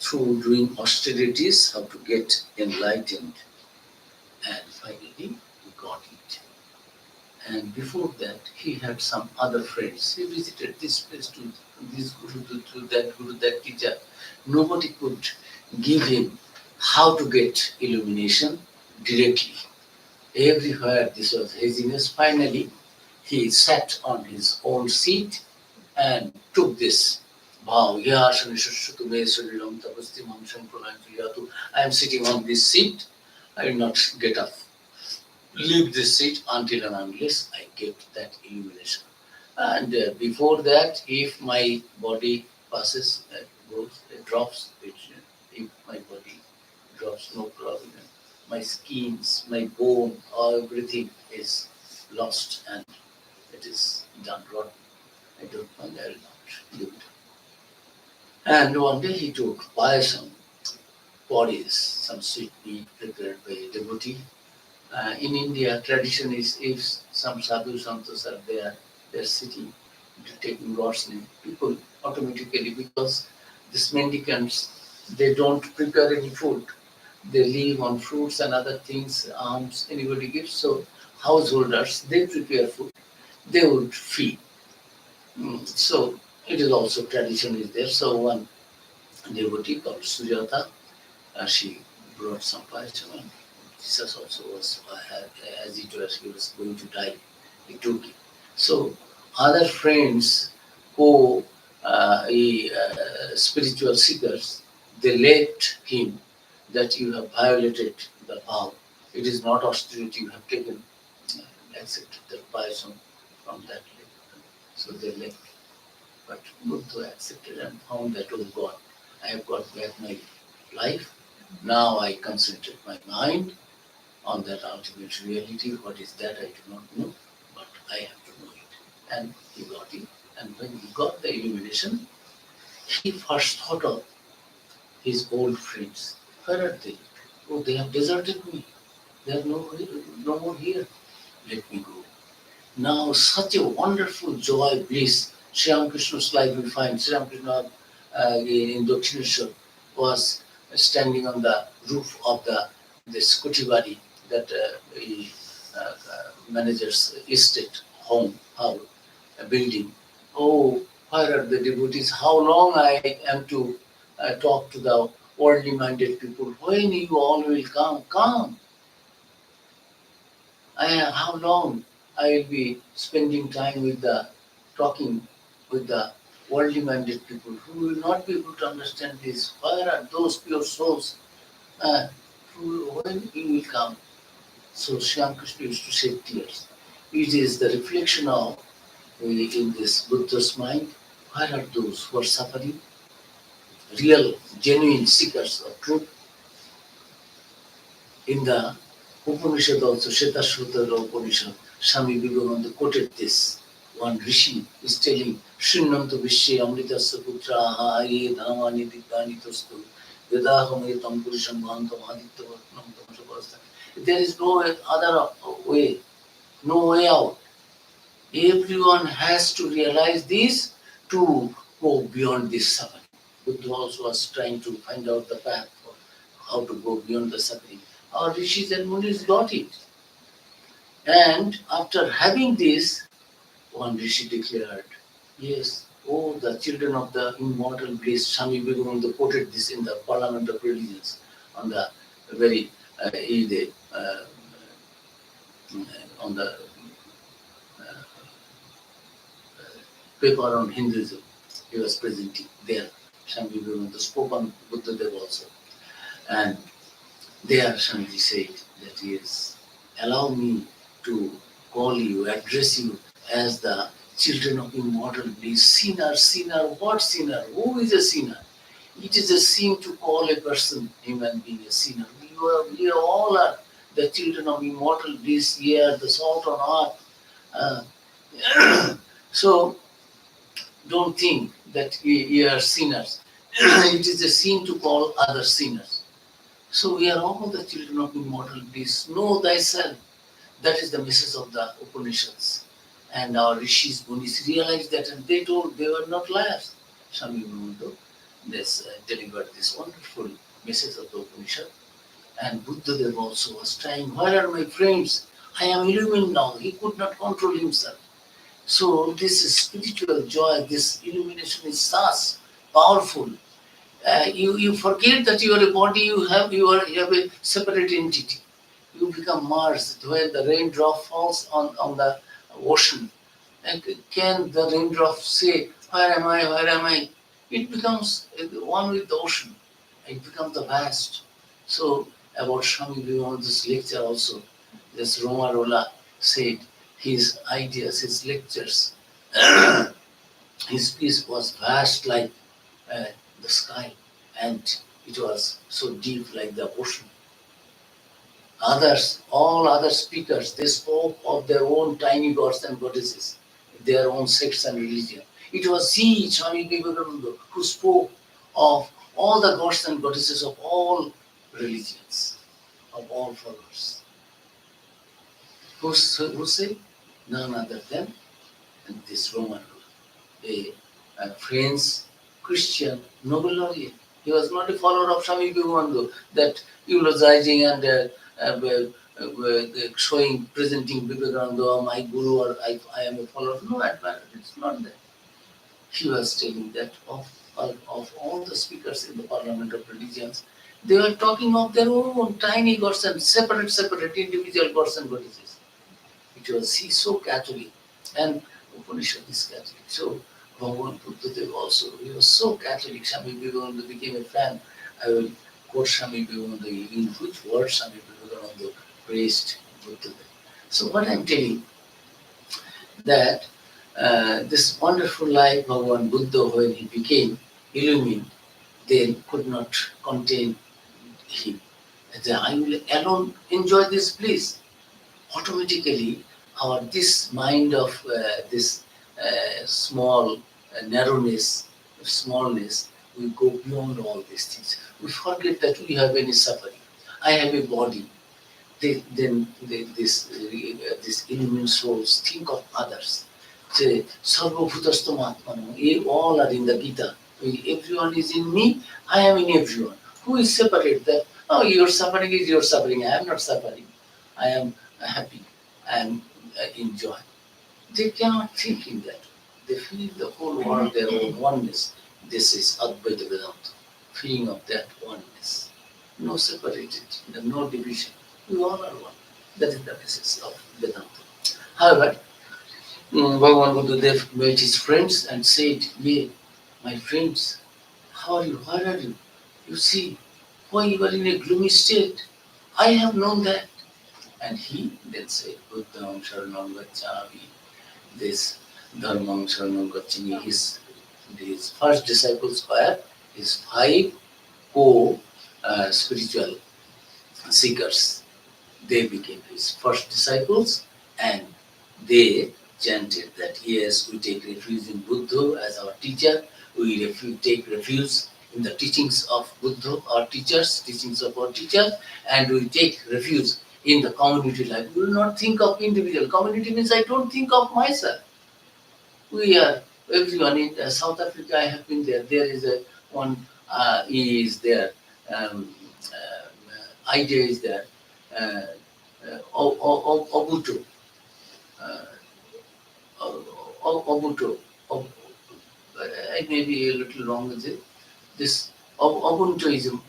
through doing austerities, how to get enlightened. And finally he got it. And before that, he had some other friends. He visited this place to this guru, to that guru, that teacher. Nobody could give him how to get illumination directly. Everywhere this was haziness. Finally, he sat on his own seat and took this vow. I am sitting on this seat. I will not get up. Leave this seat until and unless I get that illumination. And before that, if my body passes, goes, drops, if my body drops, no problem. My skins, my bone, everything is lost and it is done rotten. I don't want, I will not do it. And one day he took payasam, bodies, some sweet meat prepared by a devotee. In India, tradition is if some sadhu santos are there, they're sitting, taking God's name, people automatically, because these mendicants, they don't prepare any food. They live on fruits and other things, alms, anybody gives. So householders, they prepare food, they would feed. So it is also tradition is there. So one devotee called Sujata, she brought some payasam, and Jesus also was, as it was, he was going to die, he took it. So other friends who spiritual seekers, they left him that you have violated the vow. It is not austerity you have taken, accepted the payasam from that lake. So they left. But Buddha accepted and found that, oh God, I have got back my life. Now I concentrate my mind on that ultimate reality. What is that I do not know, but I have to know it. And he got it. And when he got the illumination, he first thought of his old friends. Where are they? Oh, they have deserted me. They are no more here. Let me go. Now such a wonderful joy, bliss. Sri Ramakrishna's life we find. Sri Ramakrishna in Dakshineshwar was standing on the roof of this Kutibadi, that he manager's estate, home, house, a building. Oh, where are the devotees? How long I am to talk to the worldly minded people? When you all will come? Come. How long I will be spending time with talking with the worldly minded people who will not be able to understand this? Where are those pure souls? When you will come? So Sri Krishna used to shed tears. It is the reflection of in this Buddha's mind. Where are those who are suffering? Real, genuine seekers of truth. In the Upanishad also, Shvetashvatara Upanishad, Swami Vivekananda quoted this. One Rishi is telling, Shrinnantu Vishya Amritasya Putraha Aye Dhamani Diddhani Tostu Vedahamayatam Purusham Mahantam Adityavatnam Tamasapasta. There is no other way, no way out. Everyone has to realize this to go beyond this suffering. Buddha also was trying to find out the path for how to go beyond the suffering. Our rishis and munis got it. And after having this, one rishi declared, yes, oh, the children of the immortal bliss, Swami Vivekananda quoted this in the Parliament of Religions on the very day, on the paper on Hinduism. He was presenting there. Swami Vivekananda spoke on Buddha Dev also. And there Swamiji said that yes, allow me to call you, address you as the children of immortal bliss. Sinner, sinner, what sinner? Who is a sinner? It is a sin to call a person, human being, a sinner. We all are the children of immortal bliss. Ye are the salt on earth. So don't think that ye are sinners. It is a sin to call others sinners. So we are all the children of immortal bliss. Know thyself. That is the message of the Upanishads. And our rishis, munis realized that, and they told they were not liars. Swami Vivekananda delivered this wonderful message of the Upanishad. And Buddha Dev also was trying, where are my friends? I am illumined now. He could not control himself. So this is spiritual joy, this illumination is such powerful. You forget that you are a body, you have a separate entity. You become Mars. When the raindrop falls on the ocean, and can the raindrop say, where am I, where am I? It becomes one with the ocean. It becomes the vast. So about Swami Vivekananda's lecture also, this Roma Rola said his ideas, his lectures, his speech was vast like the sky, and it was so deep like the ocean. Others, all other speakers, they spoke of their own tiny gods and goddesses, their own sects and religion. It was he, Swami Vivekananda, who spoke of all the gods and goddesses of all religions, of all followers. Who said? None other than this Roman, a French Christian Nobel laureate. He was not a follower of Swami Vivekananda, that eulogizing and showing, presenting Vivekananda, oh, my guru, or I am a follower. No, it's not that. He was telling that of all the speakers in the Parliament of Religions, they were talking of their own tiny gods and separate individual gods and goddesses. It was he so Catholic, and Upanishad is Catholic. So Bhagavan Buddha Dev also, he was so Catholic. Swami Vivekananda became a fan. I will quote Swami Vivekananda in which words Swami Vivekananda praised Buddha Dev. So what I'm telling, that this wonderful life Bhagavan Buddha, when he became illumined, then could not contain him. And then I will alone enjoy this bliss. Automatically, this mind of this small narrowness, smallness, we go beyond all these things. We forget that we have any suffering. I have a body. This illumined souls think of others. Say, Sarva Bhutastu Atmano. All are in the Gita. Everyone is in me. I am in everyone. Who is separate? That your suffering is your suffering. I am not suffering. I am happy. I am in joy. They cannot think in that. They feel the whole world their own oneness. This is Advaita Vedanta, feeling of that oneness. No separated, no division. We all are one. That is the message of Vedanta. However, Bhagavan Buddha Dev met his friends and said, "Ye, my friends, how are you? Where are you? You see, why you are in a gloomy state? I have known that." And he then said, Buddham Sharanam Gacchami. This Dharmam Sharanam Gacchami, his first disciples were his 5 spiritual seekers. They became his first disciples, and they chanted that yes, we take refuge in Buddha as our teacher, we take refuge in the teachings of Buddha, our teachers, teachings of our teachers, and we take refuge in the community life. We will not think of individual. Community means I don't think of myself. We are everyone in South Africa. I have been there. There is a one is there. Idea is there. Uh, Ubuntu. Uh, Ubuntu. I may be a little wrong with it. This Ubuntuism.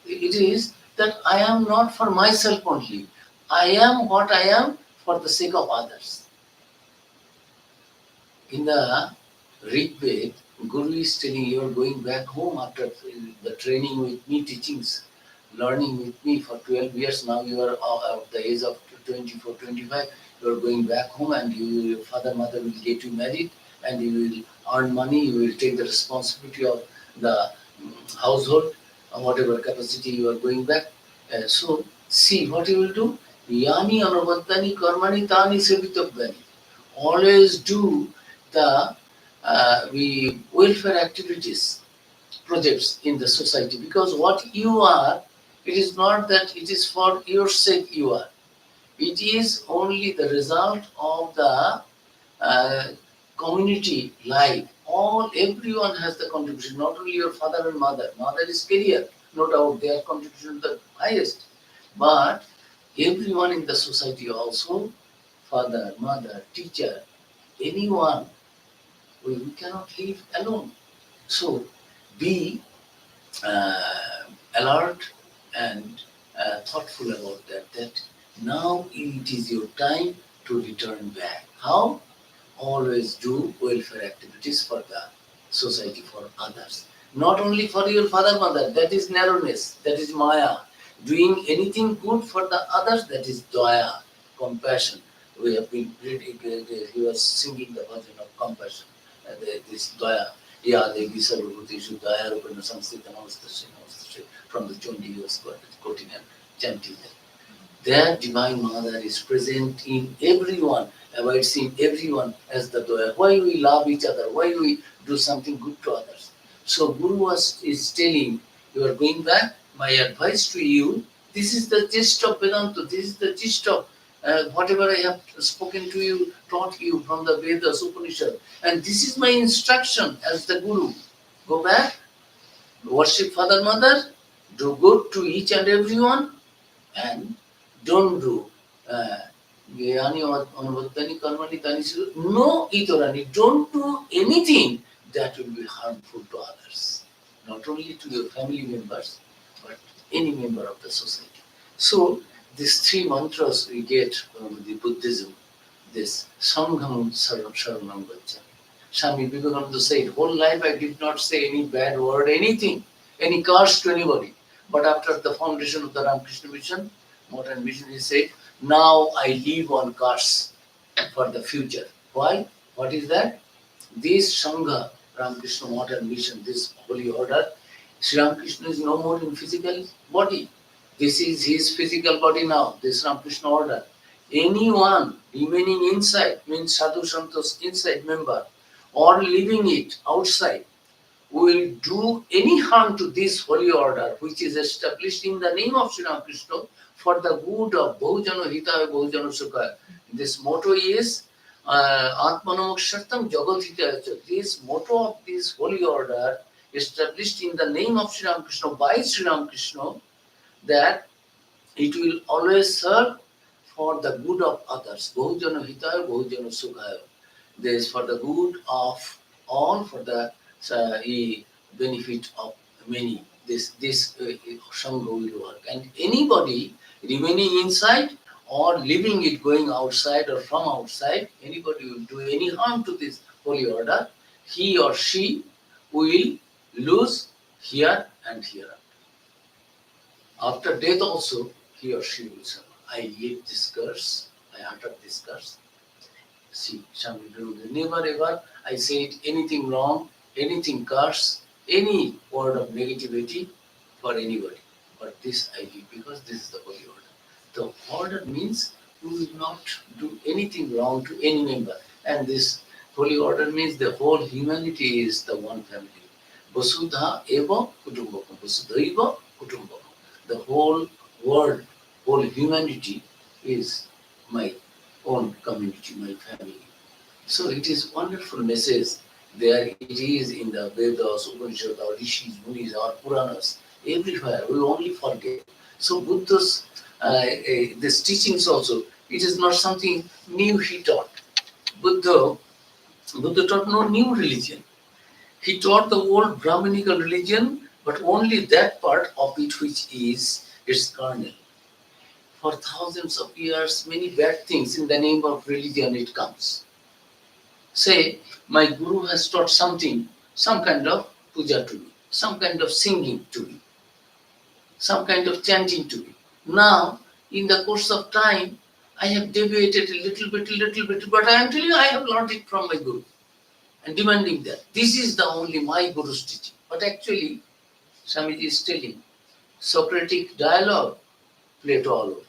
It is that I am not for myself only. I am what I am for the sake of others. In the Rig Ved, Guru is telling you are going back home after the training with me, teachings, learning with me for 12 years. Now you are at the age of 24, 25. You are going back home and your father, mother will get you married and you will earn money. You will take the responsibility of the household, whatever capacity you are going back. So see what you will do. Yani anubhaddani karmani tani sevitavdani. Always do the welfare activities, projects in the society, because what you are, it is not that it is for your sake you are. It is only the result of the uh, community life. Everyone has the contribution, not only your father and mother. Mother is career, no doubt their contribution is the highest. But everyone in the society also, father, mother, teacher, anyone, we cannot live alone. So be alert and thoughtful about that. That now it is your time to return back. How? Always do welfare activities for the society, for others. Not only for your father, mother, that is narrowness, that is maya. Doing anything good for the others, that is daya, compassion. We have been reading, he was singing the version of compassion. This daya, ya devi sarvabhuteshu daya rupena samstita namaste namaste, from the Chondi he was quoting and chanting that. Their divine mother is present in everyone, abides in everyone as the doya. Why we love each other? Why we do something good to others? So Guru is telling, you are going back. My advice to you, this is the gist of Vedanta. This is the gist of whatever I have spoken to you, taught you from the Vedas, Upanishad. And this is my instruction as the Guru. Go back, worship Father, Mother, do good to each and everyone, and don't do no itorani, don't do anything that will be harmful to others, not only to your family members, but any member of the society. So these three mantras we get from the Buddhism, this Sangham Sharanam Gacchami. Swami Vivekananda said, whole life I did not say any bad word, anything, any curse to anybody. But after the foundation of the Ramakrishna Mission, modern mission, he said, now I live on curse for the future. Why? What is that? This Sangha, Ramakrishna modern mission, this holy order, Sri Ramakrishna is no more in physical body. This is his physical body now, this Ramakrishna order. Anyone remaining inside, means Sadhu Santos inside member, or leaving it outside, will do any harm to this holy order, which is established in the name of Sri Ramakrishna for the good of Bahujana Hitaya Bahujana Sukhaya. This motto is Atmanamokshartam Jagat Hitaya. This motto of this holy order established in the name of Sri Ramakrishna by Sri Ramakrishna, that it will always serve for the good of others. Bahujana Hitaya Bahujana Sukhaya. This is for the good of all, for the benefit of many. This Sangha will work. And anybody remaining inside or leaving it going outside or from outside, anybody will do any harm to this holy order, he or she will lose here and hereafter. After death also, he or she will suffer. I lived this curse, I uttered this curse. See, Swami Vivekananda, never ever I said anything wrong, anything curse, any word of negativity for anybody. But this I did because this is the holy order. The order means we will not do anything wrong to any member. And this holy order means the whole humanity is the one family. Vasudha eva kutumbakam. Vasudhaiva kutumbakam. The whole world, whole humanity is my own community, my family. So it is wonderful message. There it is in the Vedas, Upanishads, our Rishis, Munis, our Puranas, everywhere. We only forget. So Buddha's this teachings also, it is not something new he taught. Buddha taught no new religion. He taught the old Brahminical religion, but only that part of it which is its kernel. For thousands of years, many bad things in the name of religion it comes. Say, my guru has taught something, some kind of puja to me, some kind of singing to me, some kind of chanting to me. Now, in the course of time, I have deviated a little bit, but I am telling you, I have learned it from my guru and demanding that this is the only my guru's teaching. But actually, Swamiji is telling, Socratic dialogue, Plato all over.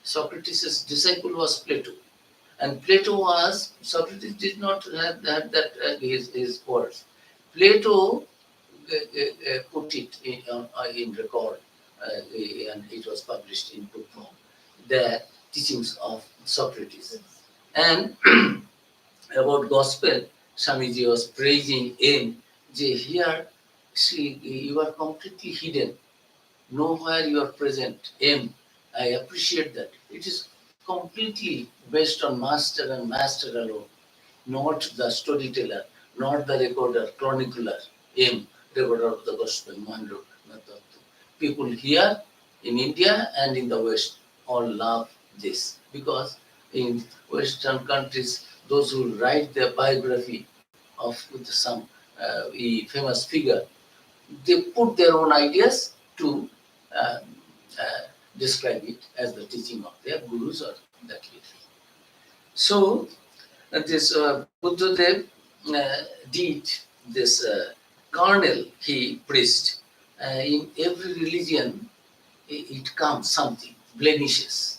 Socrates' disciple was Plato. And Socrates did not have that his words. Plato put it in record, and it was published in book form, the teachings of Socrates. And about gospel, Swamiji was praising him. Here, see, you are completely hidden. Nowhere you are present. I appreciate that. It is completely based on master and master alone, not the storyteller, not the recorder, chronicler, recorder of the gospel, Mahendra. People here in India and in the West all love this because in Western countries, those who write their biography of some famous figure, they put their own ideas to uh, describe it as the teaching of their gurus or that way. So this Buddhadev did this kernel he preached. In every religion, it comes something, blemishes.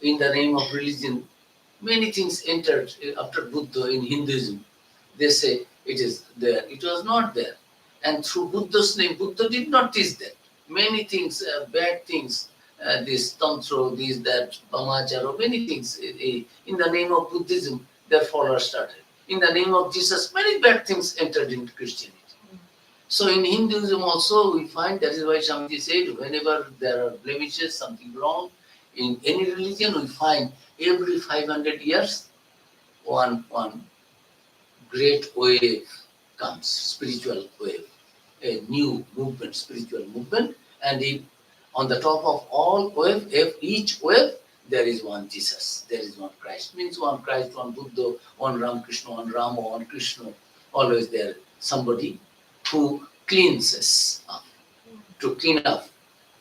In the name of religion, many things entered after Buddha in Hinduism. They say it is there. It was not there. And through Buddha's name, Buddha did not teach that. Many things, bad things, this tantra, this, that, brahmachara, many things. In the name of Buddhism, their followers started. In the name of Jesus, many bad things entered into Christianity. So in Hinduism also, we find, that is why Swamiji said, whenever there are blemishes, something wrong, in any religion, we find every 500 years, one great wave comes, spiritual wave, a new movement, spiritual movement, and if on the top of all wave, each wave, there is one Jesus, there is one Christ. Means one Christ, one Buddha, one Ramakrishna, one Rama, one Krishna. Always there somebody who cleanses up, to clean up,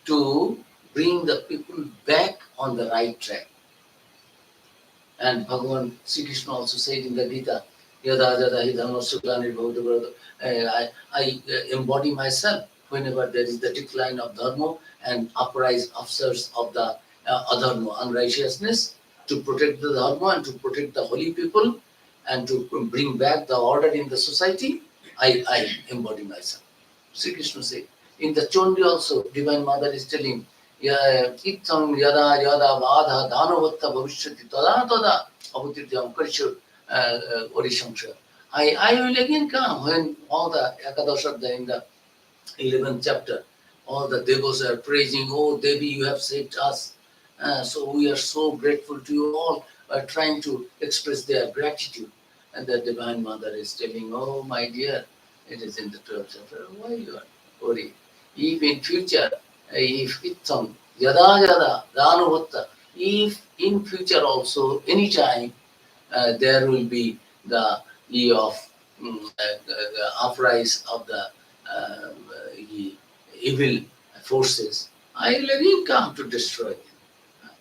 to bring the people back on the right track. And Bhagavan Sri Krishna also said in the Gita, Yada Jada Hi Dhamma Sukha Nirbhauta, I embody myself whenever there is the decline of dharma and uprise officers of the adharma, unrighteousness, to protect the dharma and to protect the holy people and to bring back the order in the society, I embody myself. Sri Krishna said. In the Chondi also, Divine Mother is telling, Itam yada yada vadha dhanavatta bhavishyati tada tada abhutityam karishu orishamsha. I will again come when all the Ekadashabda in the 11th chapter, all the devas are praising, oh Devi, you have saved us. So we are so grateful to you all, are trying to express their gratitude. And the Divine Mother is telling, oh my dear, it is in the 12th chapter, why you are worried? If in future, if itam yada yada dhanavatta, if in future also, anytime, there will be the of the uprise of the evil forces, I will again come to destroy them.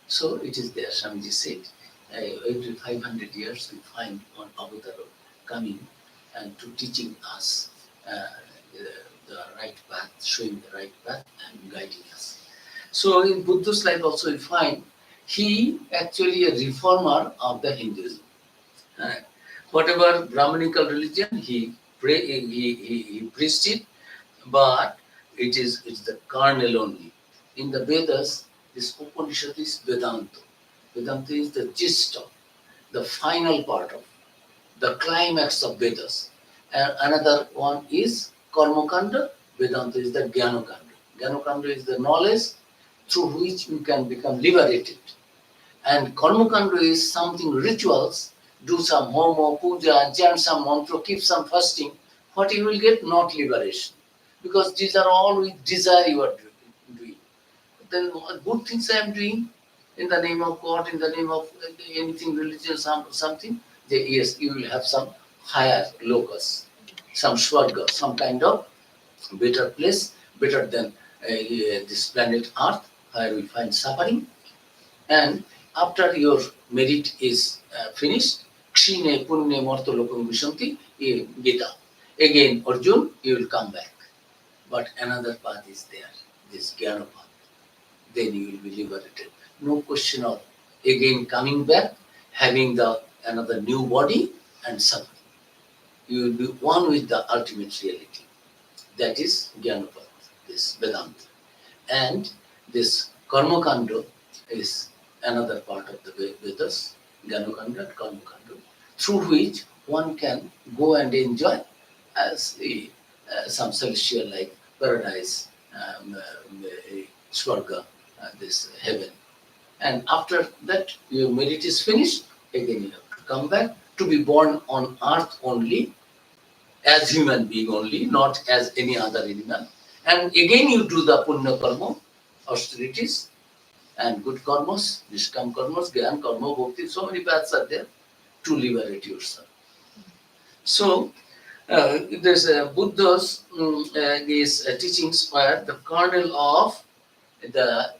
So it is there, Swamiji said, every 500 years we find one avatar coming and to teaching us the right path, showing the right path and guiding us. So in Buddha's life also we find he actually a reformer of the Hinduism. Whatever Brahminical religion he he preached it, but it's the kernel only. In the Vedas, this Upanishad is Vedanta. Vedanta is the gist of, the final part of, the climax of Vedas. And another one is Karmakanda. Vedanta is the Jnanakanda. Jnanakanda is the knowledge through which you can become liberated. And Karmakanda is something rituals, do some homo, puja, chant some mantra, keep some fasting. What you will get? Not liberation. Because these are all with desire you are doing. Then what good things I am doing in the name of God, in the name of anything religion, something, yes, you will have some higher locus, some swarga, some kind of better place, better than this planet Earth, where we find suffering. And after your merit is finished, Kshine Punne Marto Lokam Vishanti, Gita. Again, Arjun, you will come back. But another path is there, this Jnana path. Then you will be liberated. No question of again coming back, having the another new body and suffering. You will be one with the ultimate reality. That is Jnana path, this Vedanta. And this Karmakanda is another part of the Vedas, Jnanakanda and Karmakanda, through which one can go and enjoy as some celestial like paradise, Swarga, this heaven. And after that, your merit is finished, again you have to come back to be born on earth only, as human being only, not as any other animal. And again you do the punya karma, austerities, and good karmas, nishkam karmas, gyan karma, bhakti, so many paths are there to liberate yourself. So, there's Buddha's these teachings were the kernel of the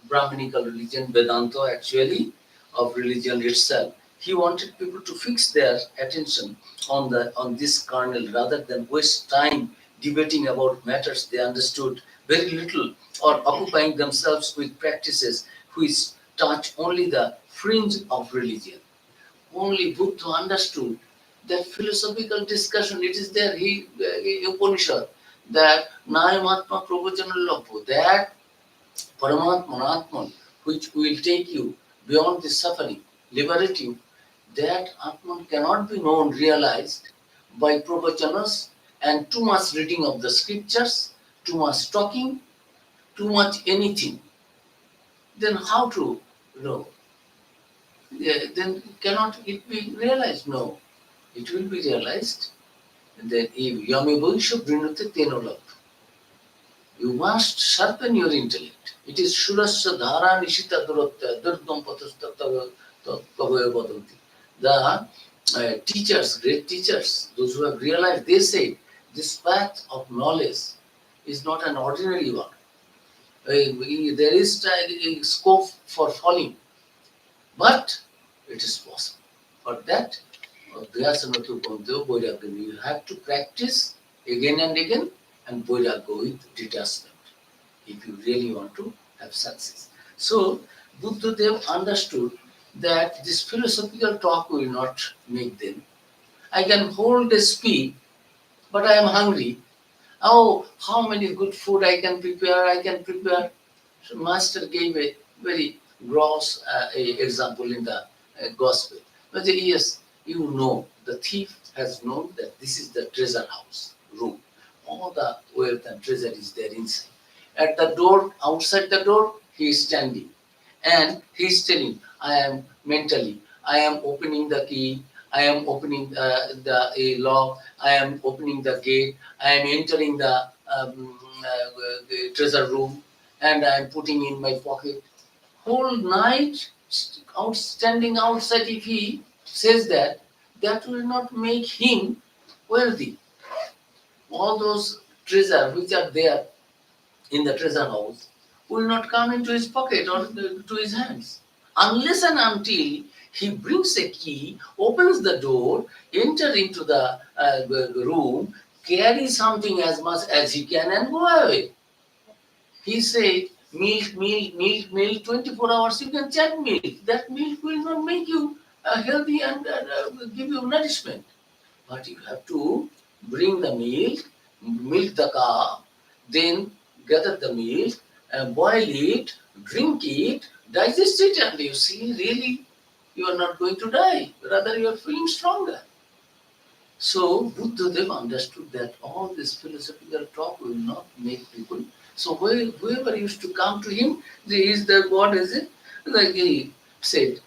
Brahminical religion, Vedanta actually, of religion itself. He wanted people to fix their attention on this kernel rather than waste time debating about matters they understood very little or occupying themselves with practices which touch only the fringe of religion. Only Buddha understood that philosophical discussion, it is there, Upanishad, that Nayamatma Prabhajanalabhu, that Paramatman, Atman, which will take you beyond the suffering, liberate you, that Atman cannot be known, realized by Prabhajanas and too much reading of the scriptures, too much talking, too much anything. Then how to know? Then cannot it be realized? No. It will be realized that if Yamibhavisha Vrinute Tenolab, you must sharpen your intellect. It is Shurasya Dhara Nishita Duratya Durdam Patastata Kavaya Vadanti. The teachers, great teachers, those who have realized, they say this path of knowledge is not an ordinary one. There is a scope for falling, but it is possible. For that, you have to practice again and again and Vairagya with detachment if you really want to have success. So Buddha Dev understood that this philosophical talk will not make them. I can hold a speak, but I am hungry. Oh, how many good food I can prepare. So Master gave a very gross example in the gospel. But yes, you know, the thief has known that this is the treasure house room. All the wealth and treasure is there inside. At the door, outside the door, he is standing. And he is telling, I am opening the key, I am opening the lock, I am opening the gate, I am entering the treasure room, and I am putting in my pocket. Whole night, standing outside, if he says that, that will not make him wealthy. All those treasure which are there in the treasure house will not come into his pocket or to his hands. Unless and until he brings a key, opens the door, enter into the room, carry something as much as he can and go away. He said, milk, 24 hours, you can check milk. That milk will not make you healthy and give you nourishment. But you have to bring the milk the cow, then gather the milk, and boil it, drink it, digest it, and you see, really, you are not going to die. Rather, you are feeling stronger. So Buddhadev understood that all this philosophical talk will not make people. So whoever used to come to him, he is the God, is it? Like he said,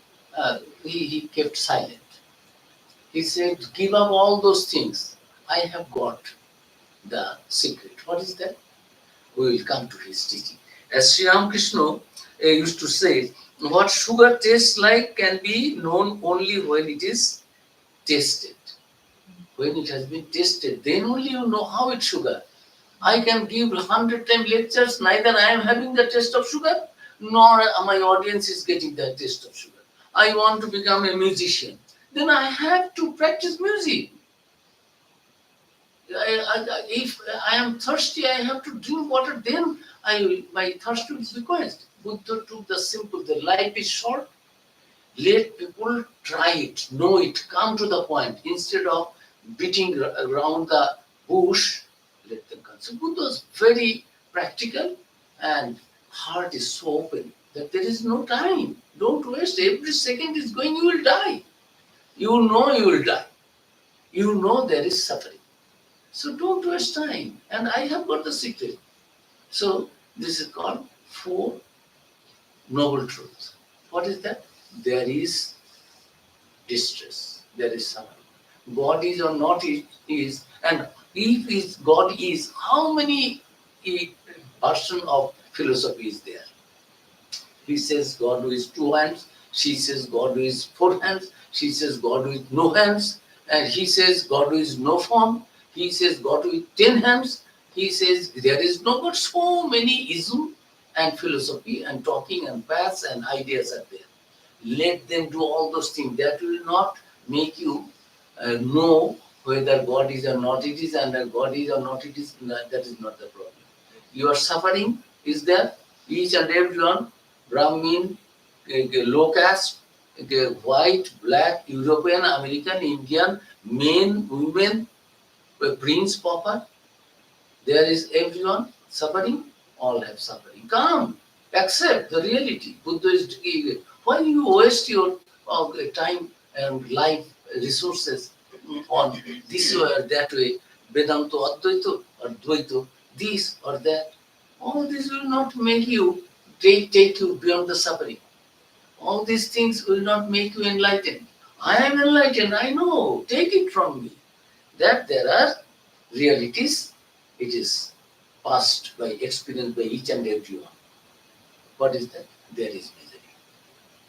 he kept silent. He said, give up all those things. I have got the secret. What is that? We will come to his teaching. As Sri Ramakrishna used to say, what sugar tastes like can be known only when it is tasted. When it has been tasted, then only you know how it's sugar. I can give 100 times lectures, neither I am having the taste of sugar, nor my audience is getting the taste of sugar. I want to become a musician. Then I have to practice music. If I am thirsty, I have to drink water, then my thirst will be quenched. Buddha took the simple, the life is short, let people try it, know it, come to the point. Instead of beating around the bush, let them come. So Buddha was very practical, and heart is so open that there is no time. Don't waste. Every second is going, you will die. You know you will die. You know there is suffering. So don't waste time. And I have got the secret. So this is called Four Noble Truths. What is that? There is distress. There is suffering. God is or not is, and if God is, how many version of philosophy is there? He says God with two hands. She says God with four hands. She says God with no hands. And he says God with no form. He says God with 10 hands. He says there is no God. So many ism and philosophy and talking and paths and ideas are there. Let them do all those things. That will not make you know whether God is or not it is, and God is or not it is. That is not the problem. Your suffering is there. Each and everyone, Brahmin, low caste, white, black, European, American, Indian, men, women, prince, pauper. There is everyone suffering. All have suffering. Come, accept the reality. Buddha is giving. Why you waste your time and life resources on this way or that way, Vedanta, Advaita or Dvaita, this or that? All this will not make you take you beyond the suffering. All these things will not make you enlightened. I am enlightened, I know. Take it from me. That there are realities, it is passed by experience by each and everyone. What is that? There is misery.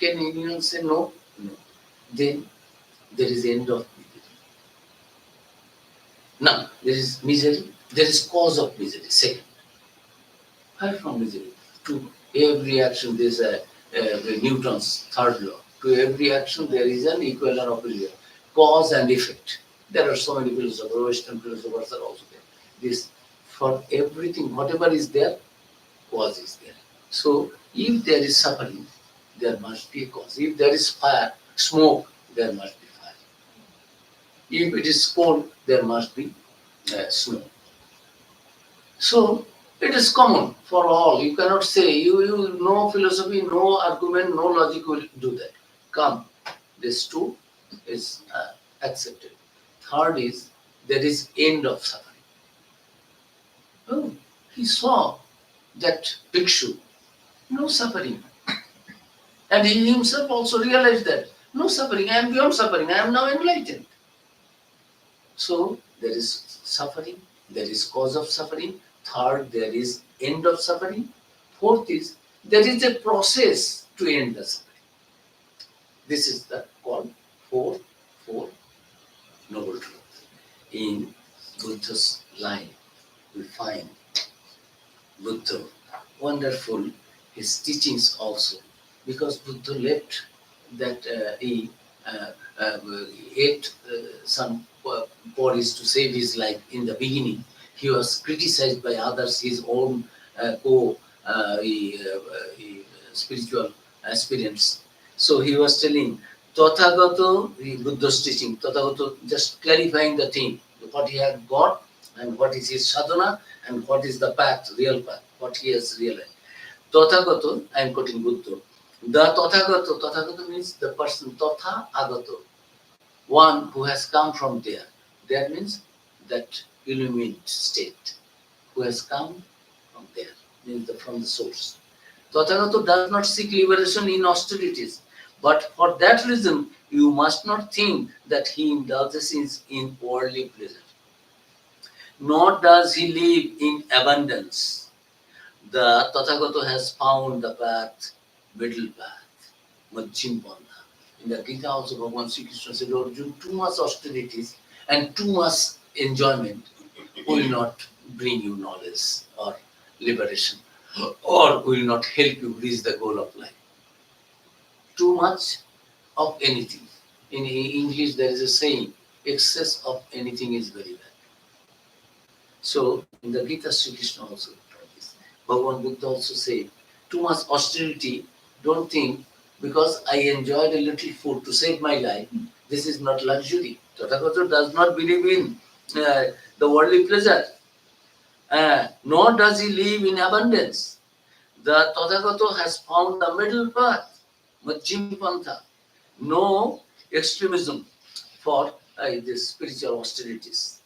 Can anyone say no? No. Then there is end of misery. Now, there is misery, there is cause of misery. Second, where from misery? To every action, there is a Newton's third law. To every action, there is an equal and opposite cause and effect. There are so many philosophers, Western philosophers are also there. This, for everything, whatever is there, cause is there. So, if there is suffering, there must be a cause. If there is fire, smoke, there must be fire. If it is cold, there must be snow. So, it is common for all. You cannot say, you no philosophy, no argument, no logic will do that. Come, this too is accepted. Third is, there is end of suffering. Oh, he saw that bhikshu, no suffering. And he himself also realized that, no suffering, I am beyond suffering, I am now enlightened. So, there is suffering, there is cause of suffering. Third, there is end of suffering. Fourth is, there is a process to end the suffering. This is the called four noble truths. In Buddha's line, we find Buddha wonderful, his teachings also, because Buddha left that he ate some porridge to save his life in the beginning. He was criticized by others, his own spiritual aspirants. So he was telling, Tathagata, Buddha's teaching, Tathagata just clarifying the thing. what he has got, and what is his sadhana, and what is the path, real path, what he has realized. Tathagato, I am quoting Buddha. The Tathagato means the person, Tatha Agato, one who has come from there. That means that illumined state, who has come from there, means from the source. Tathagata does not seek liberation in austerities, but for that reason, you must not think that he indulges in worldly pleasure, nor does he live in abundance. The Tathagata has found the path, middle path, Majjhim Pantha. In the Gita also, Bhagavan Sri Krishna said, Arjuna, too much austerities and too much enjoyment will not bring you knowledge or liberation, or will not help you reach the goal of life. Too much of anything. In English, there is a saying, excess of anything is very bad. So, in the Gita, Sri Krishna also taught this. Bhagavan Buddha also said, too much austerity, don't think, because I enjoyed a little food to save my life, this is not luxury. Tathagata does not believe in the worldly pleasure, nor does he live in abundance. The Tathagata has found the middle path, Majjhim Pantha, no extremism for the spiritual austerities.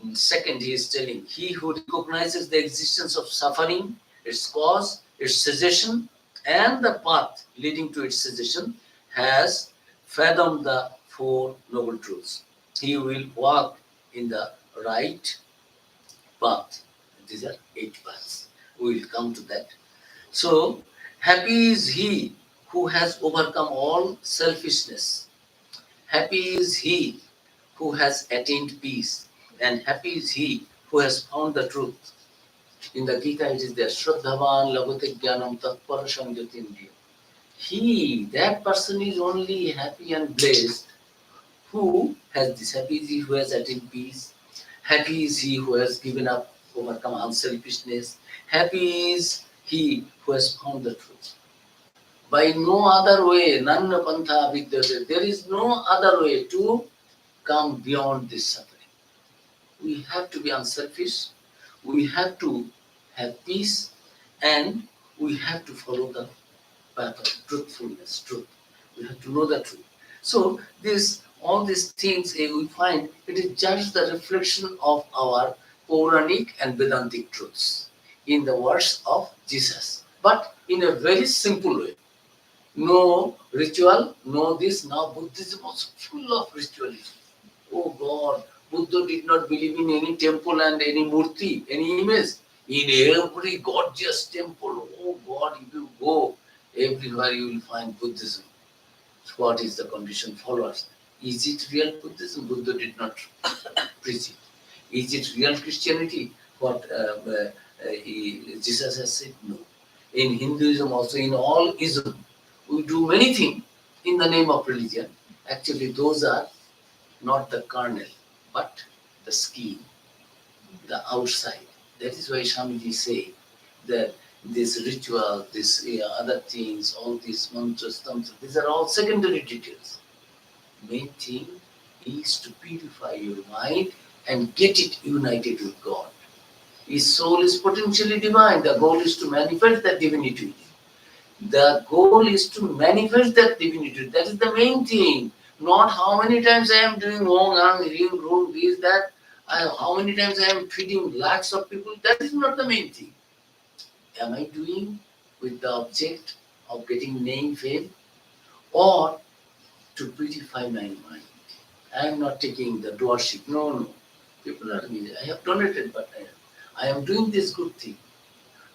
In second, he is telling, he who recognizes the existence of suffering, its cause, its cessation, and the path leading to its cessation, has fathomed the Four Noble Truths. He will walk in the right path. These are 8 paths. We will come to that. So, happy is he who has overcome all selfishness. Happy is he who has attained peace. And happy is he who has found the truth. In the Gita, it is there, Shraddhavan Labhate Jnanam Tatpara Samjatindriya. He, that person is only happy and blessed who has this. Happy is he who has attained peace. Happy is he who has given up, overcome unselfishness. Happy is he who has found the truth. By no other way, nanna pantha vidyate. There is no other way to come beyond this suffering. We have to be unselfish. We have to have peace, and we have to follow the path of truthfulness, truth. We have to know the truth. So all these things we find, it is just the reflection of our Puranic and Vedantic truths in the words of Jesus, but in a very simple way. No ritual, no this. Now Buddhism was full of ritualism. Oh God, Buddha did not believe in any temple and any murti, any image. In every gorgeous temple, oh God, if you go everywhere, you will find Buddhism. What is the condition? Followers. Is it real Buddhism? Buddha did not preach it. Is it real Christianity? What Jesus has said? No. In Hinduism also, in all ism, we do many things in the name of religion. Actually, those are not the kernel, but the skin, the outside. That is why Swamiji say that this ritual, this other things, all these mantras, tantras, these are all secondary details. Main thing is to purify your mind and get it united with God. His soul is potentially divine. The goal is to manifest that divinity. The goal is to manifest that divinity. That is the main thing. Not how many times I am doing wrong, I am wrong, this, that. How many times I am feeding lakhs of people. That is not the main thing. Am I doing with the object of getting name, fame, or to purify my mind? I am not taking the doorship. No. People are me. I have donated, but I am doing this good thing.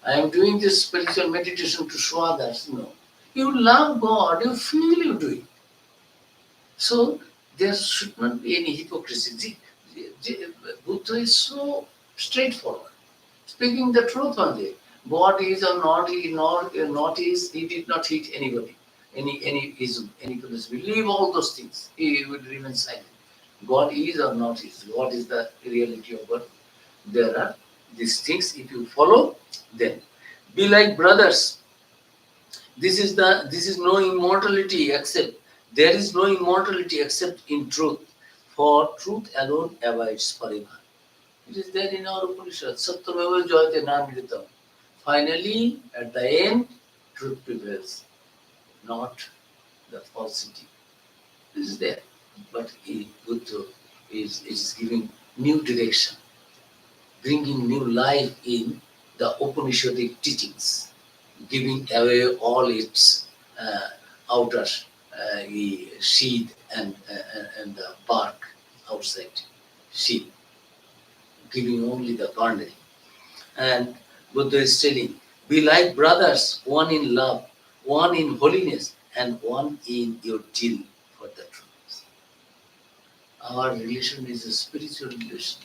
I am doing this spiritual meditation to show others. No. You love God, you feel you do it. So there should not be any hypocrisy. Buddha is so straightforward, speaking the truth only. God is or not, not is, he did not hit anybody, any ism, any philosophy. Leave all those things. He would remain silent. God is or not is. What is the reality of God? There are these things. If you follow, then be like brothers. This is no immortality except there is no immortality except in truth. For truth alone abides forever. It is there in our Upanishad. Satyameva jayate namritam. Finally, at the end, truth prevails, not the falsity. This is there. But Buddha is giving new direction, bringing new life in the Upanishadic teachings, giving away all its outer sheath and the bark outside sheath, giving only the kernel. And Buddha is telling, be like brothers, one in love, one in holiness, and one in your zeal for the truth. Our relation is a spiritual relation.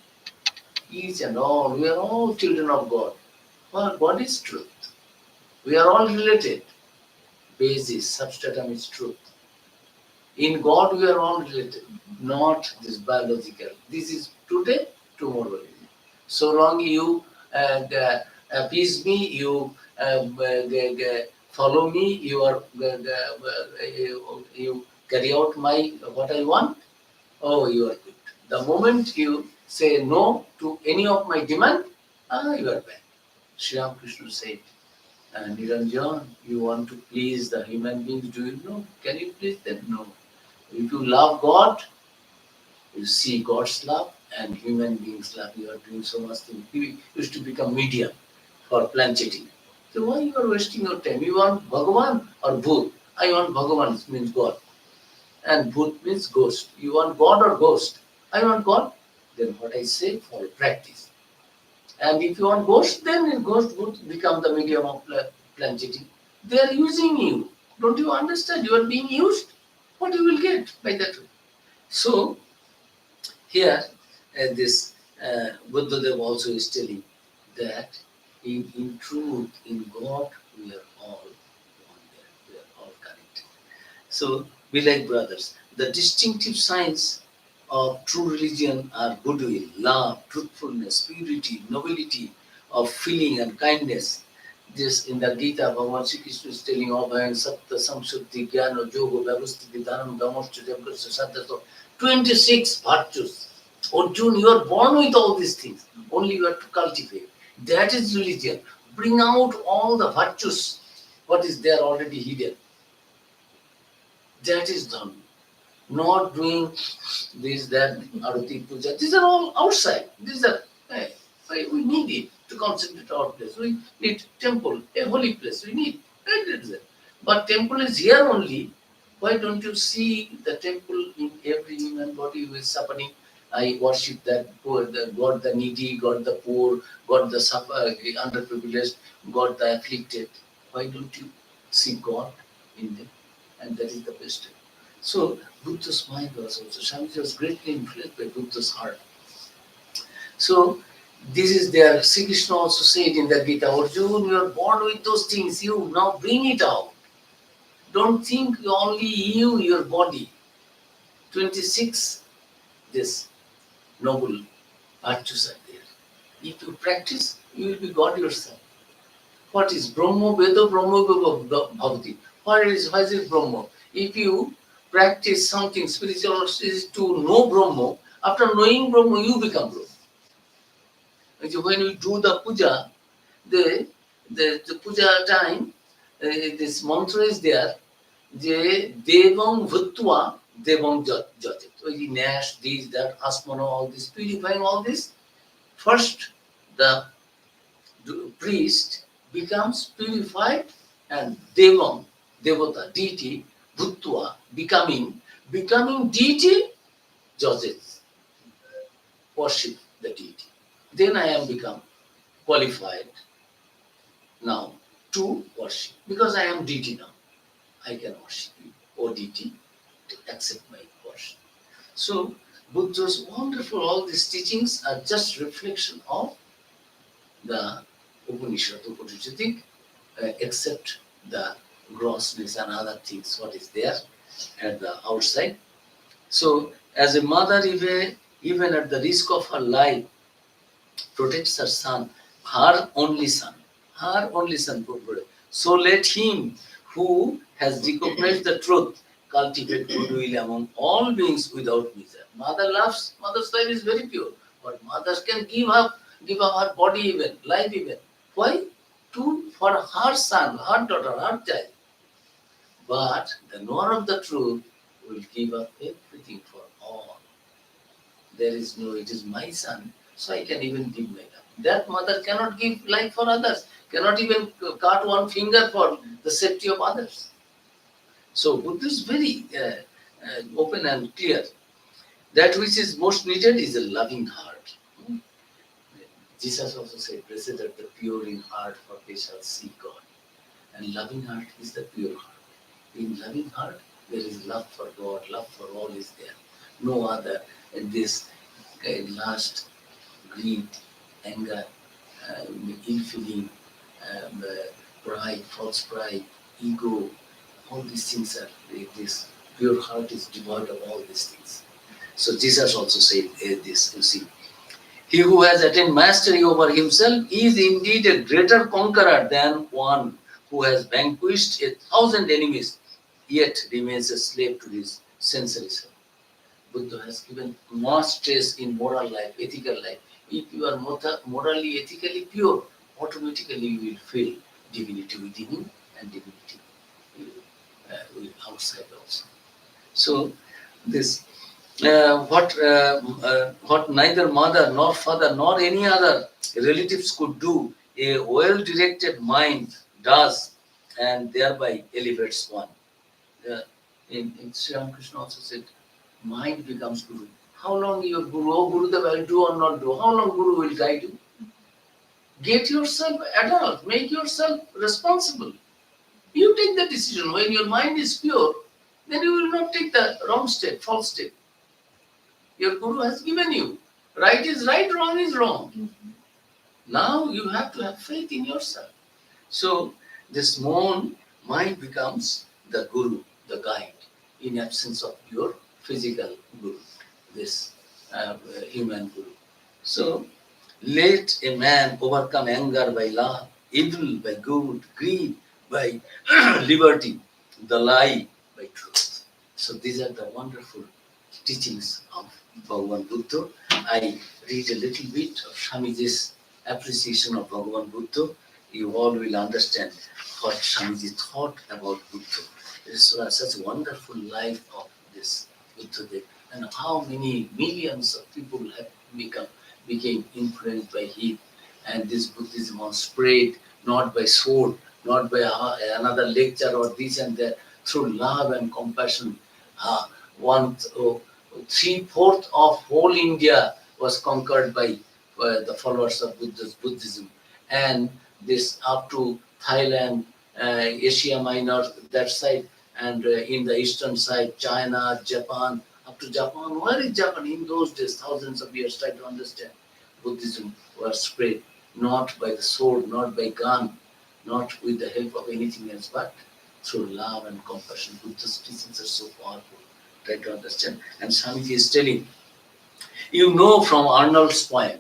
Each and all, we are all children of God. Well, what is truth? We are all related. Basis, substratum is truth. In God, we are all related, not this biological. This is today, tomorrow. So long you appease me, you follow me, you carry out my what I want. Oh, you are good. The moment you say no to any of my demand, you are bad. Sri Ramakrishna said, Niranjan, you want to please the human beings, do you know? Can you please them? No. If you love God, you see God's love and human beings' love. You are doing so much thing. You used to become medium for plancheting. So why you are wasting your time? You want Bhagavan or Bhut? I want Bhagavan, means God. And Bhut means ghost. You want God or ghost? I want God. Then what I say, follow practice. And if you want ghost, then ghost would become the medium of plancheting. They are using you. Don't you understand? You are being used. What you will get by that? So here, this Buddhadev also is telling that in truth, in God, we are all one there. We are all connected. So be like brothers. The distinctive signs of true religion are goodwill, love, truthfulness, purity, nobility of feeling and kindness. This in the Gita, Bhagavan Sri Krishna is telling of Satta, Samshuddhi, Jnana, Yoga, Vyavastiti, Dhanam, Dhammascha, Jamgrasya, Sattva, 26 virtues. Arjuna, you are born with all these things. Only you have to cultivate. That is religion. Bring out all the virtues. What is there already hidden? That is dharma. Not doing this, that, arati, puja. These are all outside. These are, we need it to concentrate our place. We need temple, a holy place. We need. But temple is here only. Why don't you see the temple in every human body who is suffering? I worship that poor, the God the needy, God the poor, God the underprivileged, God the afflicted. Why don't you see God in them? And that is the best. So Buddha's mind was also, Swamiji was greatly influenced by Buddha's heart. So this is there. Sri Krishna also said in the Gita, Arjuna, you are born with those things. You now bring it out. Don't think only you, your body. 26, this noble virtues are there. If you practice, you will be God yourself. What is Brahma? Veda Brahma Bhavati. What is Brahma? If you practice something spiritual is to know Brahma, after knowing Brahma, you become Brahma. When we do the puja, the puja time, this mantra is there. Je devam bhutva devam jatit. So the Nash, these, that, Asmana, all this, purifying all this. First, the priest becomes purified and devam, devata, deity, bhutva, becoming deity, judges, worship the deity. Then I am become qualified now to worship. Because I am deity now, I can worship you, O deity, to accept my worship. So Buddha's wonderful, all these teachings are just reflection of the Upanishadic, except the grossness and other things, what is there at the outside. So as a mother, even at the risk of her life, protects her son, her only son. So let him who has recognized the truth cultivate goodwill among all beings without measure. Mother's life is very pure, but mother can give up her body even, life even. Why? For her son, her daughter, her child. But the knower of the truth will give up everything for all. There is no, it is my son, so I can even give my life. That mother cannot give life for others, cannot even cut one finger for the safety of others. So Buddha is very open and clear. That which is most needed is a loving heart. Jesus also said, blessed are the pure in heart, for they shall see God. And loving heart is the pure heart. In loving heart, there is love for God, love for all is there. No other. And this last greed, anger, ill feeling, pride, false pride, ego, all these things are, this pure heart is devoid of all these things. So Jesus also said this, you see. He who has attained mastery over himself is indeed a greater conqueror than one who has vanquished 1,000 enemies, yet remains a slave to his sensory self. Buddha has given more stress in moral life, ethical life. If you are morally, ethically pure, automatically you will feel divinity within you and divinity outside also. So this what neither mother nor father nor any other relatives could do, a well-directed mind does, and thereby elevates one. In Sri Ramakrishna also said, mind becomes guru. How long your guru, oh Gurudev, will do or not do? How long guru will guide you? Get yourself adult, make yourself responsible. You take the decision. When your mind is pure, then you will not take the wrong step, false step. Your guru has given you. Right is right, wrong is wrong. Now you have to have faith in yourself. So this mind becomes the guru, the guide, in absence of your physical guru, this human guru. So let a man overcome anger by love, evil by good, greed by liberty, the lie by truth. So these are the wonderful teachings of Bhagavan Buddha. I read a little bit of Swamiji's appreciation of Bhagavan Buddha. You all will understand what Swamiji thought about Buddha. It is such a wonderful life of this Buddha, and how many millions of people have became influenced by him. And this Buddhism was spread not by sword, not by another lecture or this and that, through love and compassion. 3/4 of whole India was conquered by the followers of Buddhism, and this up to Thailand, Asia Minor, that side, and in the eastern side, China, Japan, up to Japan. Where is Japan? In those days, thousands of years, try to understand. Buddhism was spread not by the sword, not by gun, not with the help of anything else, but through love and compassion. Buddha's teachings are so powerful. Try to understand. And Swamiji is telling, you know from Arnold's poem,